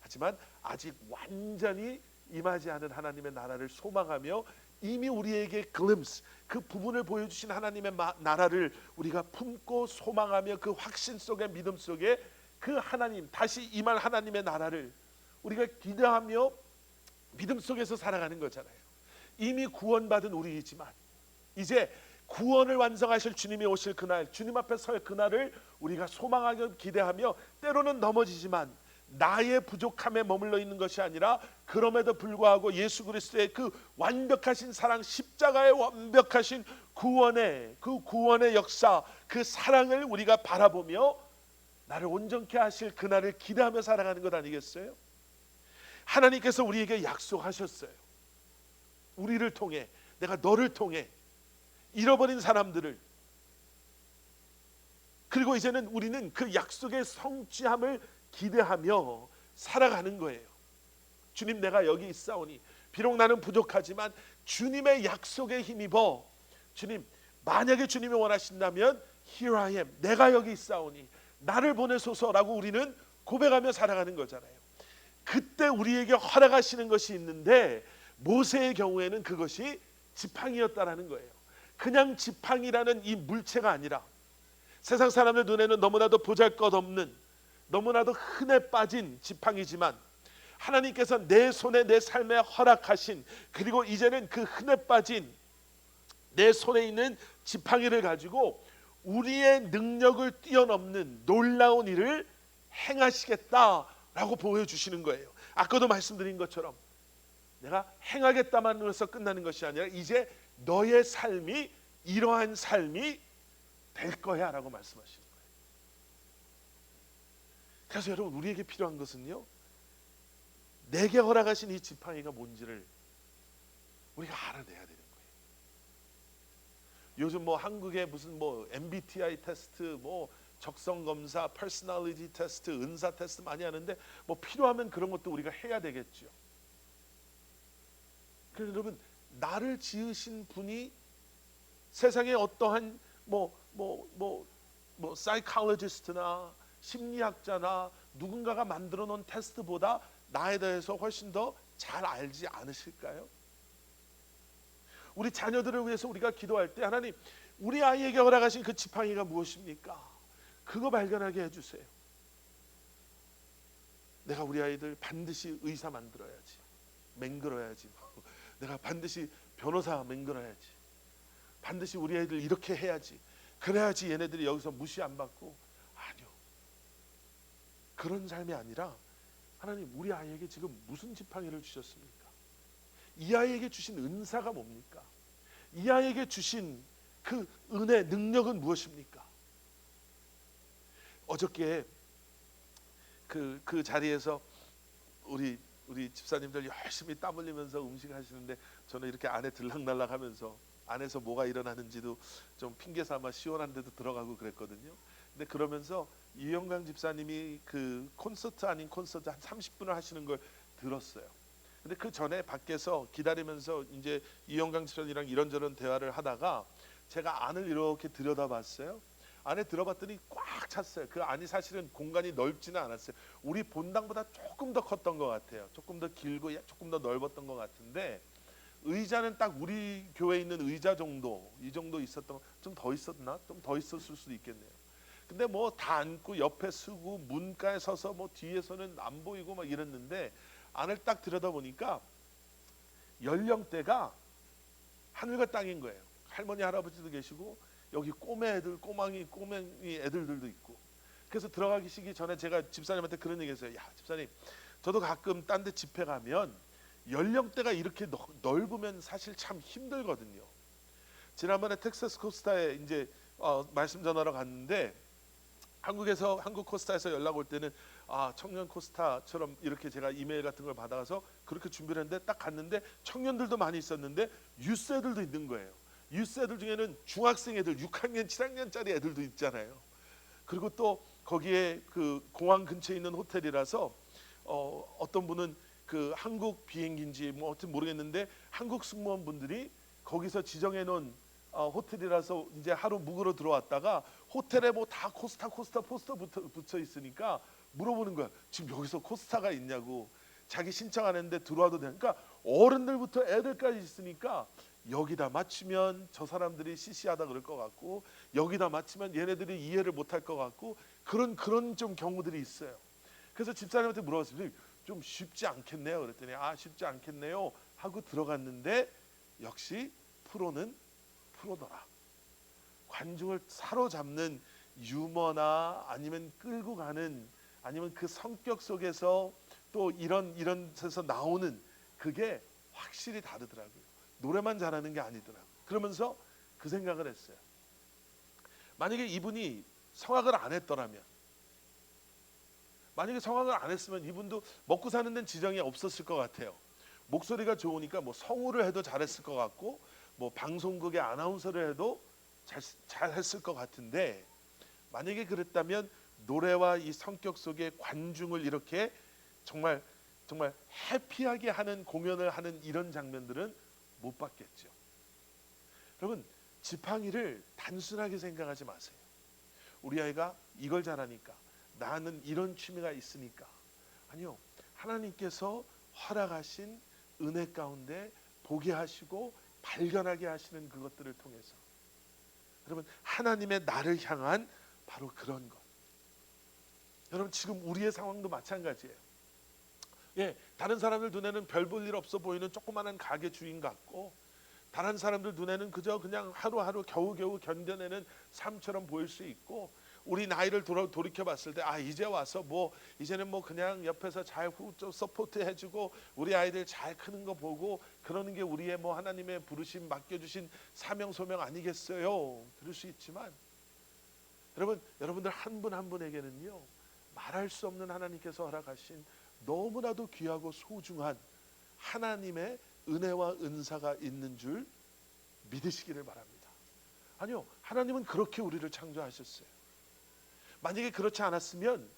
하지만 아직 완전히 임하지 않은 하나님의 나라를 소망하며 이미 우리에게 glimpse, 그 부분을 보여주신 하나님의 나라를 우리가 품고 소망하며 그 확신 속에 믿음 속에 그 하나님, 다시 임할 하나님의 나라를 우리가 기대하며 믿음 속에서 살아가는 거잖아요. 이미 구원받은 우리이지만 이제 구원을 완성하실 주님이 오실 그날, 주님 앞에 설 그날을 우리가 소망하며 기대하며 때로는 넘어지지만 나의 부족함에 머물러 있는 것이 아니라 그럼에도 불구하고 예수 그리스도의 그 완벽하신 사랑, 십자가의 완벽하신 구원의 그 구원의 역사, 그 사랑을 우리가 바라보며 나를 온전케 하실 그날을 기대하며 살아가는 것 아니겠어요? 하나님께서 우리에게 약속하셨어요. 우리를 통해, 내가 너를 통해 잃어버린 사람들을, 그리고 이제는 우리는 그 약속의 성취함을 기대하며 살아가는 거예요. 주님 내가 여기 있사오니 비록 나는 부족하지만 주님의 약속에 힘입어 주님 만약에 주님이 원하신다면 Here I am 내가 여기 있사오니 나를 보내소서라고 우리는 고백하며 살아가는 거잖아요. 그때 우리에게 허락하시는 것이 있는데 모세의 경우에는 그것이 지팡이였다라는 거예요. 그냥 지팡이라는 이 물체가 아니라 세상 사람들 눈에는 너무나도 보잘것없는 너무나도 흔해 빠진 지팡이지만 하나님께서 내 손에 내 삶에 허락하신 그리고 이제는 그 흔해 빠진 내 손에 있는 지팡이를 가지고 우리의 능력을 뛰어넘는 놀라운 일을 행하시겠다라고 보여주시는 거예요. 아까도 말씀드린 것처럼 내가 행하겠다만 해서 끝나는 것이 아니라 이제 너의 삶이 이러한 삶이 될 거야 라고 말씀하시는 거예요. 그래서 여러분 우리에게 필요한 것은요 내게 허락하신 이 지팡이가 뭔지를 우리가 알아내야 되는 거예요. 요즘 뭐 한국에 무슨 뭐 MBTI 테스트 뭐 적성검사, 퍼스널리티 테스트, 은사 테스트 많이 하는데 뭐 필요하면 그런 것도 우리가 해야 되겠죠. 그래서 여러분 나를 지으신 분이 세상에 어떠한 사이콜로지스트나 심리학자나 누군가가 만들어 놓은 테스트보다 나에 대해서 훨씬 더 잘 알지 않으실까요? 우리 자녀들을 위해서 우리가 기도할 때 하나님 우리 아이에게 허락하신 그 지팡이가 무엇입니까? 그거 발견하게 해주세요. 내가 우리 아이들 반드시 의사 만들어야지 맹글어야지 내가 반드시 변호사 맹글어야지 반드시 우리 아이들 이렇게 해야지 그래야지 얘네들이 여기서 무시 안 받고 아니요 그런 삶이 아니라 하나님 우리 아이에게 지금 무슨 지팡이를 주셨습니까? 이 아이에게 주신 은사가 뭡니까? 이 아이에게 주신 그 은혜 능력은 무엇입니까? 어저께 그 자리에서 우리 집사님들 열심히 땀 흘리면서 음식 하시는데 저는 이렇게 안에 들락날락하면서 안에서 뭐가 일어나는지도 좀 핑계 삼아 시원한 데도 들어가고 그랬거든요. 근데 그러면서 이영강 집사님이 그 콘서트 아닌 콘서트 한 30분을 하시는 걸 들었어요. 근데 그 전에 밖에서 기다리면서 이제 이영강 집사님이랑 이런저런 대화를 하다가 제가 안을 이렇게 들여다봤어요. 안에 들어봤더니 꽉 찼어요. 그 안이 사실은 공간이 넓지는 않았어요. 우리 본당보다 조금 더 컸던 것 같아요. 조금 더 길고 조금 더 넓었던 것 같은데 의자는 딱 우리 교회에 있는 의자 정도 이 정도 있었던 좀 더 있었나? 좀 더 있었을 수도 있겠네요. 근데 뭐 다 앉고 옆에 쓰고 문가에 서서 뭐 뒤에서는 안 보이고 막 이랬는데 안을 딱 들여다보니까 연령대가 하늘과 땅인 거예요. 할머니 할아버지도 계시고 여기 꼬맹이 애들도 있고. 그래서 들어가기 전에 제가 집사님한테 그런 얘기했어요. 야 집사님 저도 가끔 딴 데 집회 가면 연령대가 이렇게 넓으면 사실 참 힘들거든요. 지난번에 텍사스 코스타에 이제 말씀 전하러 갔는데 한국 코스타에서 연락 올 때는 청년 코스타처럼 이렇게 제가 이메일 같은 걸 받아서 그렇게 준비를 했는데 딱 갔는데 청년들도 많이 있었는데 유스 애들도 있는 거예요. 유스 애들 중에는 중학생 애들 6학년 7학년짜리 애들도 있잖아요. 그리고 또 거기에 그 공항 근처에 있는 호텔이라서 어떤 분은 그 한국 비행기인지 뭐 어쨌든 모르겠는데 한국 승무원분들이 거기서 지정해 놓은 호텔이라서 이제 하루 묵으러 들어왔다가 호텔에 뭐 다 코스타 포스터 붙여 있으니까 물어보는 거야. 지금 여기서 코스타가 있냐고. 자기 신청하는데 들어와도 되니까 어른들부터 애들까지 있으니까 여기다 맞추면 저 사람들이 시시하다 그럴 것 같고 여기다 맞추면 얘네들이 이해를 못할 것 같고 그런 좀 경우들이 있어요. 그래서 집사님한테 물어봤어요. 좀 쉽지 않겠네요. 그랬더니 쉽지 않겠네요 하고 들어갔는데 역시 프로는 프로더라. 관중을 사로잡는 유머나 아니면 끌고 가는 아니면 그 성격 속에서 또 이런 데서 나오는 그게 확실히 다르더라고요. 노래만 잘하는 게 아니더라고요. 그러면서 그 생각을 했어요. 만약에 이분이 성악을 안 했더라면 만약에 성악을 안 했으면 이분도 먹고 사는 데는 지장이 없었을 것 같아요. 목소리가 좋으니까 뭐 성우를 해도 잘했을 것 같고 뭐 방송국의 아나운서를 해도 잘했을 것 같은데 만약에 그랬다면 노래와 이 성격 속에 관중을 이렇게 정말 정말 해피하게 하는 공연을 하는 이런 장면들은 못 봤겠죠. 여러분, 지팡이를 단순하게 생각하지 마세요. 우리 아이가 이걸 잘하니까, 나는 이런 취미가 있으니까. 아니요, 하나님께서 허락하신 은혜 가운데 보게 하시고 발견하게 하시는 그것들을 통해서, 여러분, 하나님의 나를 향한 바로 그런 것. 여러분, 지금 우리의 상황도 마찬가지예요. 예, 다른 사람들 눈에는 별 볼 일 없어 보이는 조그마한 가게 주인 같고, 다른 사람들 눈에는 그저 그냥 하루하루 겨우겨우 견뎌내는 삶처럼 보일 수 있고, 우리 나이를 돌이켜 봤을 때, 이제 와서 이제는 그냥 옆에서 잘 서포트 해주고 우리 아이들 잘 크는 거 보고 그러는 게 우리의 하나님의 부르심 맡겨주신 사명 소명 아니겠어요? 그럴 수 있지만, 여러분들 한 분 한 분에게는요, 말할 수 없는 하나님께서 허락하신 너무나도 귀하고 소중한 하나님의 은혜와 은사가 있는 줄 믿으시기를 바랍니다. 아니요, 하나님은 그렇게 우리를 창조하셨어요. 만약에 그렇지 않았으면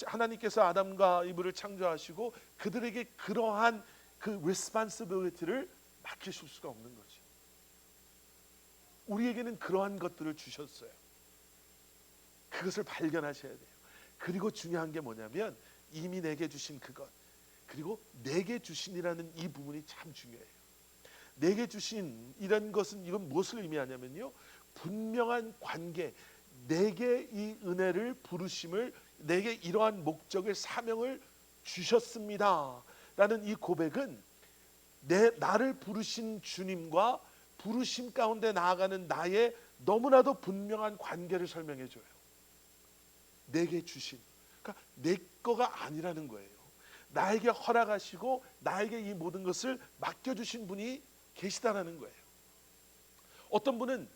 하나님께서 아담과 이브를 창조하시고 그들에게 그러한 그 responsibility를 맡기실 수가 없는 거죠. 우리에게는 그러한 것들을 주셨어요. 그것을 발견하셔야 돼요. 그리고 중요한 게 뭐냐면, 이미 내게 주신 그것, 그리고 내게 주신이라는 이 부분이 참 중요해요. 내게 주신 이런 것은, 이건 무엇을 의미하냐면요, 분명한 관계, 내게 이 은혜를, 부르심을, 내게 이러한 목적을, 사명을 주셨습니다 라는 이 고백은 나를 부르신 주님과 부르심 가운데 나아가는 나의 너무나도 분명한 관계를 설명해 줘요. 내게 주신, 그러니까 내 거가 아니라는 거예요. 나에게 허락하시고 나에게 이 모든 것을 맡겨주신 분이 계시다라는 거예요. 어떤 분은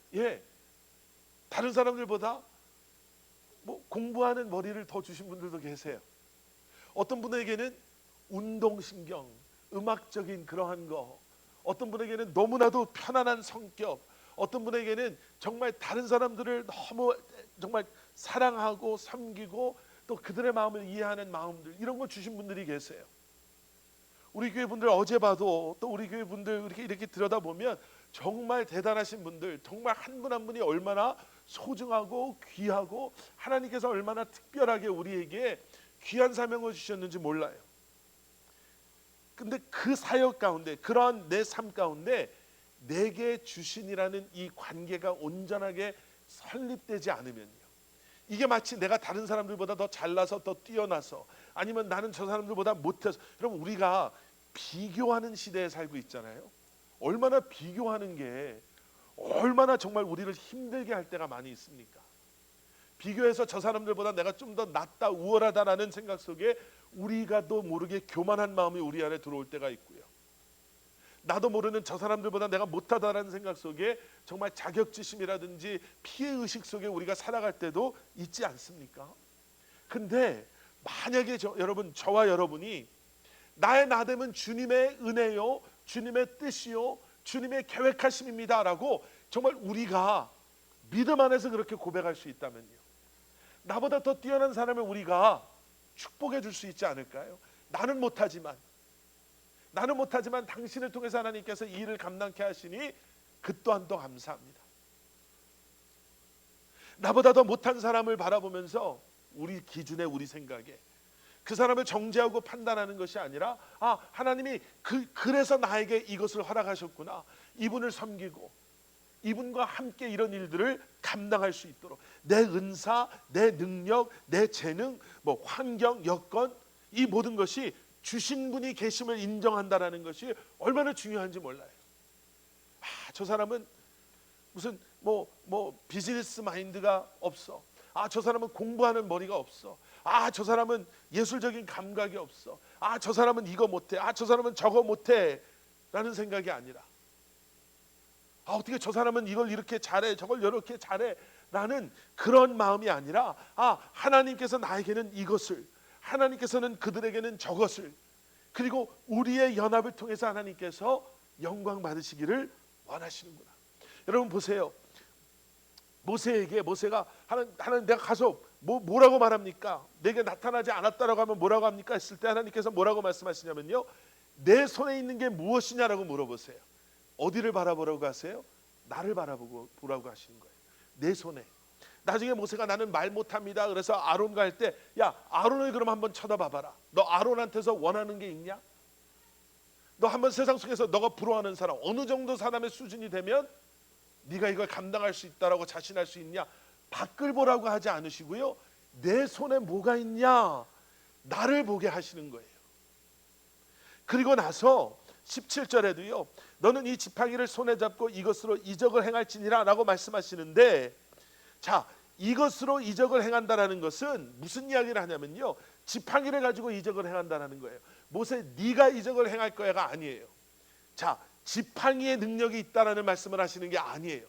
다른 사람들보다 공부하는 머리를 더 주신 분들도 계세요. 어떤 분에게는 운동신경, 음악적인 그러한 거, 어떤 분에게는 너무나도 편안한 성격, 어떤 분에게는 정말 다른 사람들을 너무 정말 사랑하고 섬기고 또 그들의 마음을 이해하는 마음들, 이런 걸 주신 분들이 계세요. 우리 교회 분들 어제 봐도, 또 우리 교회 분들 이렇게 들여다보면 정말 대단하신 분들, 정말 한 분 한 분이 얼마나 소중하고 귀하고 하나님께서 얼마나 특별하게 우리에게 귀한 사명을 주셨는지 몰라요. 근데 그 사역 가운데, 그러한 내 삶 가운데 내게 주신이라는 이 관계가 온전하게 설립되지 않으면요, 이게 마치 내가 다른 사람들보다 더 잘나서, 더 뛰어나서, 아니면 나는 저 사람들보다 못해서, 여러분, 우리가 비교하는 시대에 살고 있잖아요. 얼마나 비교하는 게 얼마나 정말 우리를 힘들게 할 때가 많이 있습니까? 비교해서 저 사람들보다 내가 좀 더 낫다, 우월하다라는 생각 속에 우리가 또 모르게 교만한 마음이 우리 안에 들어올 때가 있고요. 나도 모르는 저 사람들보다 내가 못하다라는 생각 속에 정말 자격지심이라든지 피해의식 속에 우리가 살아갈 때도 있지 않습니까? 근데 만약에 여러분, 저와 여러분이 나의 나됨은 주님의 은혜요, 주님의 뜻이요, 주님의 계획하심입니다 라고 정말 우리가 믿음 안에서 그렇게 고백할 수 있다면요, 나보다 더 뛰어난 사람을 우리가 축복해 줄 수 있지 않을까요? 나는 못하지만 당신을 통해서 하나님께서 이 일을 감당케 하시니 그 또한 또 감사합니다. 나보다 더 못한 사람을 바라보면서 우리 기준에, 우리 생각에 그 사람을 정죄하고 판단하는 것이 아니라, 하나님이 그래서 나에게 이것을 허락하셨구나, 이분을 섬기고 이분과 함께 이런 일들을 감당할 수 있도록 내 은사, 내 능력, 내 재능, 환경, 여건, 이 모든 것이 주신 분이 계심을 인정한다라는 것이 얼마나 중요한지 몰라요. 저 사람은 무슨 비즈니스 마인드가 없어. 저 사람은 공부하는 머리가 없어. 저 사람은 예술적인 감각이 없어. 저 사람은 이거 못해. 저 사람은 저거 못해 라는 생각이 아니라, 어떻게 저 사람은 이걸 이렇게 잘해, 저걸 이렇게 잘해 라는 그런 마음이 아니라, 하나님께서 나에게는 이것을, 하나님께서는 그들에게는 저것을, 그리고 우리의 연합을 통해서 하나님께서 영광 받으시기를 원하시는구나. 여러분 보세요. 모세가 하나님, 내가 가서 뭐라고 말합니까? 내게 나타나지 않았다라고 하면 뭐라고 합니까? 했을 때 하나님께서 뭐라고 말씀하시냐면요, 내 손에 있는 게 무엇이냐라고 물어보세요. 어디를 바라보라고 하세요? 나를 보라고 하시는 거예요. 내 손에. 나중에 모세가 나는 말 못합니다. 그래서 아론과 할 때, 야, 아론을 그럼 한번 쳐다봐봐라. 너 아론한테서 원하는 게 있냐? 너 한번 세상 속에서 너가 부러워하는 사람, 어느 정도 사람의 수준이 되면 네가 이걸 감당할 수 있다라고 자신할 수 있냐? 밖을 보라고 하지 않으시고요, 내 손에 뭐가 있냐? 나를 보게 하시는 거예요. 그리고 나서 17절에도요, 너는 이 지팡이를 손에 잡고 이것으로 이적을 행할지니라 라고 말씀하시는데, 자, 이것으로 이적을 행한다라는 것은 무슨 이야기를 하냐면요, 지팡이를 가지고 이적을 행한다라는 거예요. 모세, 네가 이적을 행할 거야가 아니에요. 자, 지팡이의 능력이 있다라는 말씀을 하시는 게 아니에요.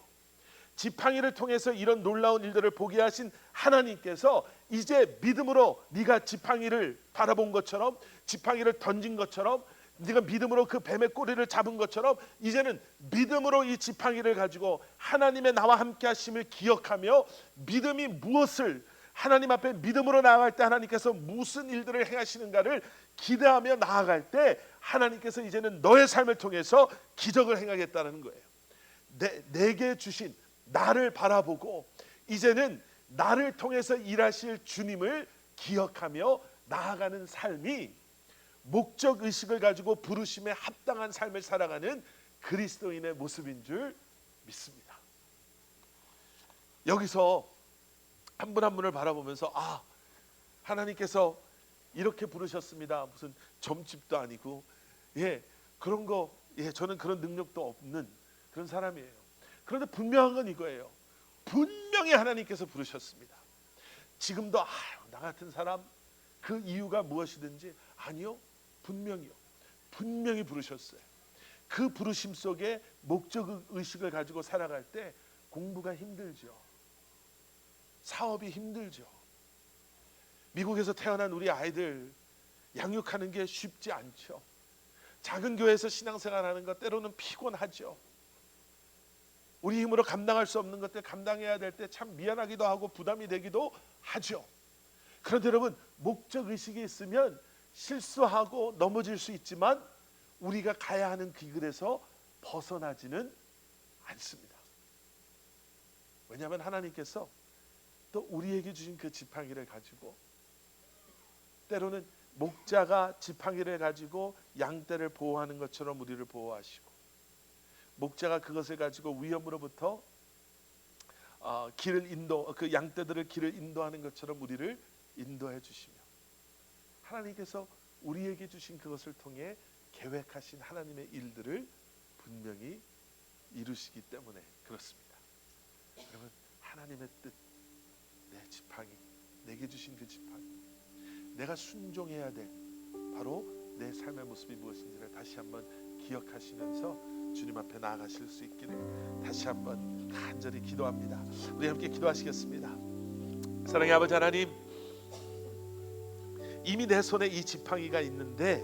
지팡이를 통해서 이런 놀라운 일들을 보게 하신 하나님께서 이제 믿음으로 네가 지팡이를 바라본 것처럼, 지팡이를 던진 것처럼, 네가 믿음으로 그 뱀의 꼬리를 잡은 것처럼, 이제는 믿음으로 이 지팡이를 가지고 하나님의 나와 함께 하심을 기억하며, 믿음이 무엇을, 하나님 앞에 믿음으로 나아갈 때 하나님께서 무슨 일들을 행하시는가를 기대하며 나아갈 때, 하나님께서 이제는 너의 삶을 통해서 기적을 행하겠다는 거예요. 내게 주신 나를 바라보고 이제는 나를 통해서 일하실 주님을 기억하며 나아가는 삶이 목적 의식을 가지고 부르심에 합당한 삶을 살아가는 그리스도인의 모습인 줄 믿습니다. 여기서 한 분 한 분을 바라보면서, 아, 하나님께서 이렇게 부르셨습니다. 무슨 점집도 아니고, 그런 거, 저는 그런 능력도 없는 그런 사람이에요. 그런데 분명한 건 이거예요. 분명히 하나님께서 부르셨습니다. 지금도 나 같은 사람, 그 이유가 무엇이든지, 아니요, 분명히 부르셨어요. 그 부르심 속에 목적 의식을 가지고 살아갈 때 공부가 힘들죠. 사업이 힘들죠. 미국에서 태어난 우리 아이들 양육하는 게 쉽지 않죠. 작은 교회에서 신앙생활하는 것 때로는 피곤하죠. 우리 힘으로 감당할 수 없는 것들 감당해야 될 때 참 미안하기도 하고 부담이 되기도 하죠. 그런데 여러분, 목적 의식이 있으면 실수하고 넘어질 수 있지만 우리가 가야 하는 그 길에서 벗어나지는 않습니다. 왜냐하면 하나님께서 또 우리에게 주신 그 지팡이를 가지고, 때로는 목자가 지팡이를 가지고 양떼를 보호하는 것처럼 우리를 보호하시고, 목자가 그것을 가지고 위험으로부터 그 양떼들을 길을 인도하는 것처럼 우리를 인도해 주시며, 하나님께서 우리에게 주신 그것을 통해 계획하신 하나님의 일들을 분명히 이루시기 때문에 그렇습니다. 여러분, 하나님의 뜻, 내 지팡이, 내게 주신 그 지팡이, 내가 순종해야 될 바로 내 삶의 모습이 무엇인지를 다시 한번 기억하시면서 주님 앞에 나아가실 수 있기를 다시 한번 간절히 기도합니다. 우리 함께 기도하시겠습니다. 사랑의 아버지 하나님, 이미 내 손에 이 지팡이가 있는데,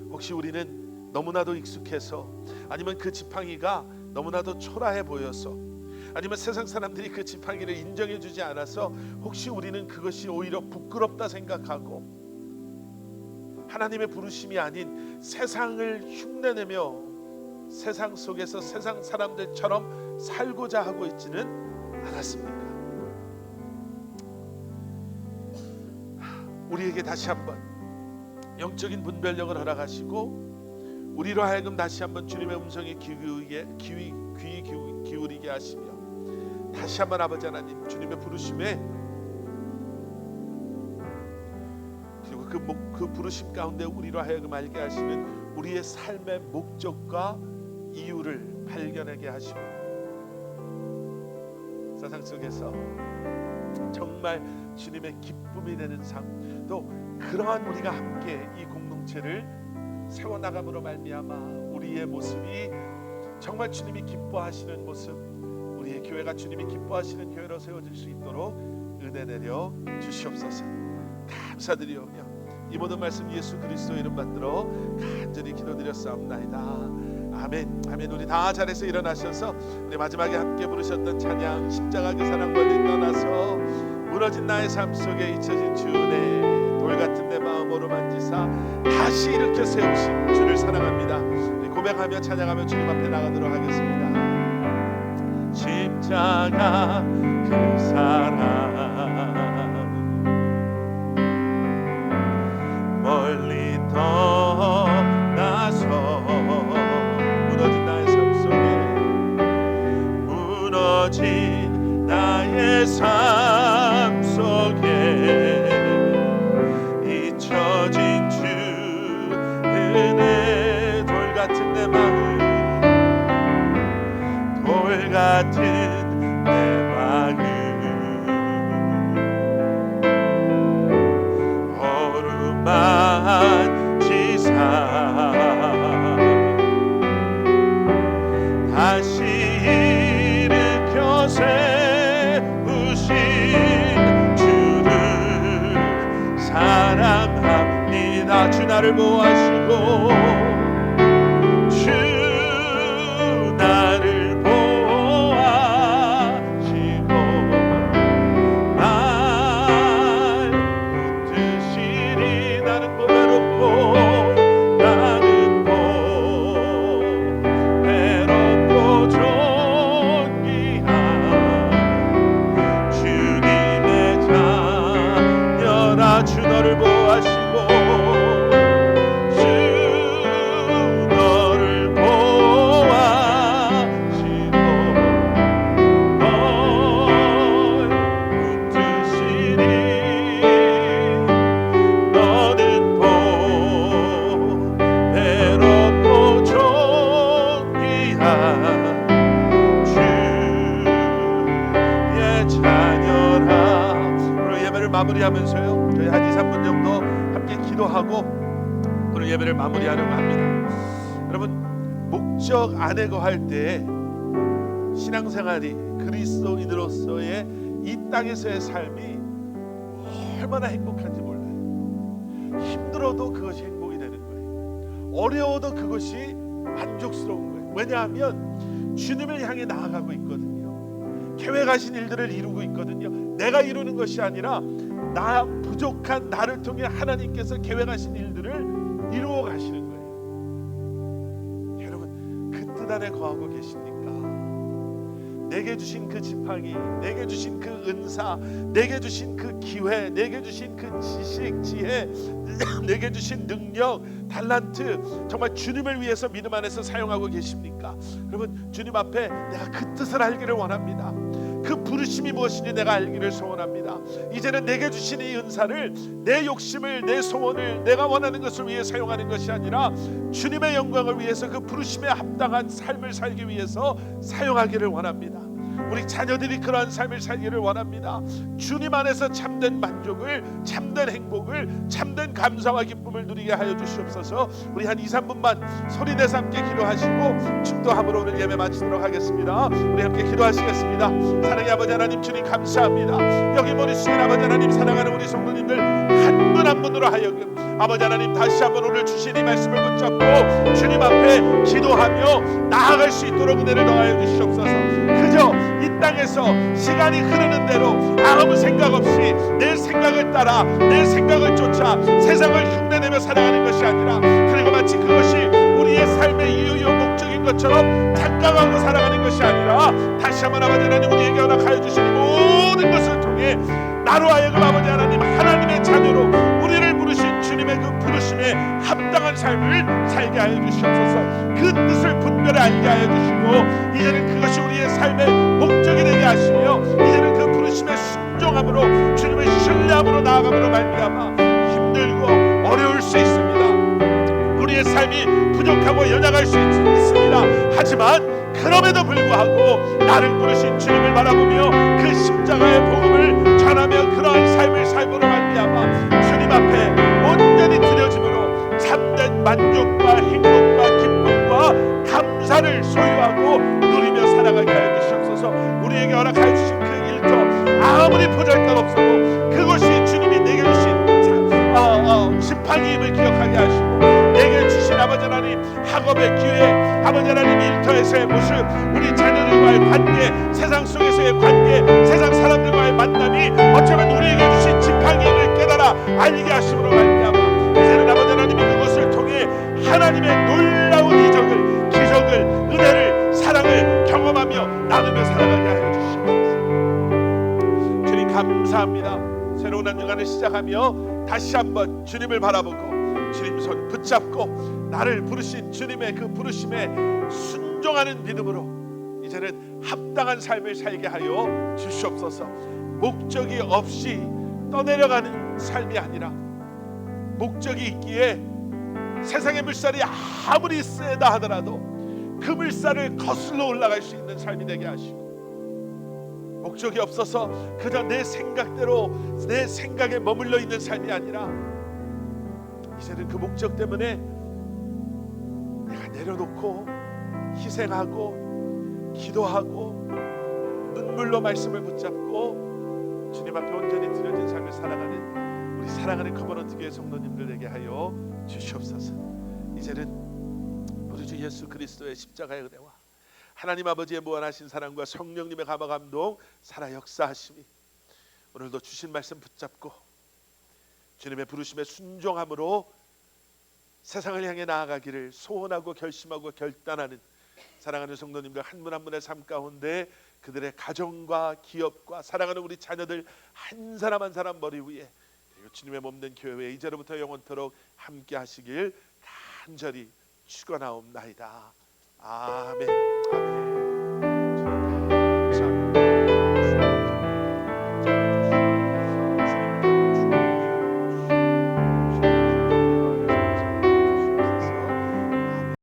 혹시 우리는 너무나도 익숙해서, 아니면 그 지팡이가 너무나도 초라해 보여서, 아니면 세상 사람들이 그 지팡이를 인정해 주지 않아서 혹시 우리는 그것이 오히려 부끄럽다 생각하고, 하나님의 부르심이 아닌 세상을 흉내내며 세상 속에서 세상 사람들처럼 살고자 하고 있지는 않았습니까? 우리에게 다시 한번 영적인 분별력을 허락하시고, 우리로 하여금 다시 한번 주님의 음성에 귀 기울이게 하시며, 다시 한번 아버지 하나님, 주님의 부르심에, 그리고 그 부르심 가운데 우리로 하여금 알게 하시는 우리의 삶의 목적과 이유를 발견하게 하시고, 세상 속에서 정말 주님의 기쁨이 되는 삶, 또 그러한 우리가 함께 이 공동체를 세워나감으로 말미암아 우리의 모습이 정말 주님이 기뻐하시는 모습, 우리의 교회가 주님이 기뻐하시는 교회로 세워질 수 있도록 은혜 내려 주시옵소서. 감사드리오며 이 모든 말씀 예수 그리스도 이름 받들어 간절히 기도드렸사옵나이다. 아멘. 아멘. 우리 다 자리에서 일어나셔서 우리 마지막에 함께 부르셨던 찬양 십자가 그 사랑 멀리 떠나서 무너진 나의 삶 속에 잊혀진 주 은혜 돌같은 내 마음으로 만지사 다시 일으켜 세우신 주를 사랑합니다. 우리 고백하며 찬양하며 주님 앞에 나가도록 하겠습니다. 십자가 그 사랑 멀리 떠나서 무너진 나의 삶 속에 무너진 나의 삶 속에 잊혀진 주 은혜 돌같은 내 마음 돌같은 내 마음 어루만지사 다시 일으켜 세우신 주를 사랑합니다. 주 나를 보호하시고 주 나를 보호하시고 날 붙드시리. 나는 고배롭고 나는 고배롭고 존귀한 주님의 자녀라. 주 너를 보호하시고 마무리하면서요 저희 한 2-3분 정도 함께 기도하고 오늘 예배를 마무리하려고 합니다. 여러분 목적 안에 거할 때 신앙생활이 그리스도인으로서의 이 땅에서의 삶이 얼마나 행복한지 몰라요. 힘들어도 그것이 행복이 되는 거예요. 어려워도 그것이 만족스러운 거예요. 왜냐하면 주님을 향해 나아가고 있거든요. 계획하신 일들을 이루고 있거든요. 내가 이루는 것이 아니라 나 부족한 나를 통해 하나님께서 계획하신 일들을 이루어 가시는 거예요. 여러분 그 뜻 안에 거하고 계십니까? 내게 주신 그 지팡이, 내게 주신 그 은사, 내게 주신 그 기회, 내게 주신 그 지식, 지혜, 내게 주신 능력, 달란트, 정말 주님을 위해서 믿음 안에서 사용하고 계십니까? 여러분 주님 앞에 내가 그 뜻을 알기를 원합니다. 그 부르심이 무엇인지 내가 알기를 소원합니다. 이제는 내게 주신 이 은사를 내 욕심을, 내 소원을, 내가 원하는 것을 위해 사용하는 것이 아니라 주님의 영광을 위해서 그 부르심에 합당한 삶을 살기 위해서 사용하기를 원합니다. 우리 자녀들이 그러한 삶을 살기를 원합니다. 주님 안에서 참된 만족을, 참된 행복을, 참된 감사와 기쁨을 누리게 하여 주시옵소서. 우리 한 2-3분만 소리내서 함께 기도하시고 축도함으로 오늘 예배 마치도록 하겠습니다. 우리 함께 기도하시겠습니다. 사랑의 아버지 하나님, 주님 감사합니다. 여기 머리 숙인 아버지 하나님, 사랑하는 우리 성도님들 한 분 한 분으로 하여금 아버지 하나님 다시 한번 오늘 주신 이 말씀을 붙잡고 주님 앞에 기도하며 나아갈 수 있도록 은혜를 더하여 주시옵소서. 그저 이 땅에서 시간이 흐르는 대로 아무 생각 없이 내 생각을 따라 내 생각을 쫓아 세상을 흉내내며 살아가는 것이 아니라, 그리고 마치 그것이 우리의 삶의 이유요 목적인 것처럼 착각하고 살아가는 것이 아니라, 다시 한번 아버지 하나님 우리에게 허락하여 주신 모든 것을 통해 나로 하여금 아버지 하나님 하나님의 자녀로 우리를 부르신 주님의 그 부르심에 합당한 삶을 살게 하여 주시옵소서. 그 뜻을 분별히 알게 하여 주시고 이제는 그것이 우리의 삶의 목적이 되게 하시며, 이제는 그 부르심에 순종함으로 주님을 신뢰함으로 나아감으로 말미암아 힘들고 어려울 수 있습니다. 우리의 삶이 부족하고 연약할 수 있습니다. 하지만 그럼에도 불구하고 나를 부르신 주님을 바라보며 그 십자가의 복음을 전하며 그러한 삶을 삶으로 말미암아 주님 앞에 온전히 드려짐으로 참된 만족과 행복과 기쁨과 감사를 소유하고 누리며 살아가게 하여 주시옵소서. 우리에게 허락하여 주신 그 일터 아무리 보잘것 없어도 그것이 주님이 내게 주신 지팡이임을 기억하게 하시고, 내게 주신 아버지 하나님 학업의 기회, 아버지 하나님 일터에서의 모습, 우리 자녀들과의 관계, 세상 속에서의 관계, 세상 사람들과의 만남이 어쩌면 우리에게 주신 지팡이의 힘을 깨달아 알게 하심으로 말미암아 이제는 아버지 하나님이 그것을 통해 하나님의 놀라운 이적을, 기적을, 은혜를, 사랑을 경험하며 나누며 살아가게 하여 주시옵소서. 주님 감사합니다. 새로운 한 주간을 시작하며 다시 한번 주님을 바라보고 주님 손 붙잡고 나를 부르신 주님의 그 부르심에 순종하는 믿음으로 이제는 합당한 삶을 살게 하여 주시옵소서. 목적이 없이 떠내려가는 삶이 아니라 목적이 있기에 세상의 물살이 아무리 세다 하더라도 그 물살을 거슬러 올라갈 수 있는 삶이 되게 하시고, 목적이 없어서 그저 내 생각대로 내 생각에 머물러 있는 삶이 아니라 이제는 그 목적 때문에 내가 내려놓고 희생하고 기도하고 눈물로 말씀을 붙잡고 주님 앞에 온전히 드려진 삶을 살아가는 우리 사랑하는 커버넌트 교회 성도님들 되게 하여 주시옵소서. 이제는 우리 주 예수 그리스도의 십자가의 은혜와 하나님 아버지의 무한하신 사랑과 성령님의 감화 감동 살아 역사하심이 오늘도 주신 말씀 붙잡고 주님의 부르심에 순종함으로 세상을 향해 나아가기를 소원하고 결심하고 결단하는 사랑하는 성도님들 한 분 한 분의 삶 가운데 그들의 가정과 기업과 사랑하는 우리 자녀들 한 사람 한 사람 머리 위에 그리고 주님의 몸된 교회에 이제로부터 영원토록 함께 하시길 간절히 축원하옵나이다. 아멘.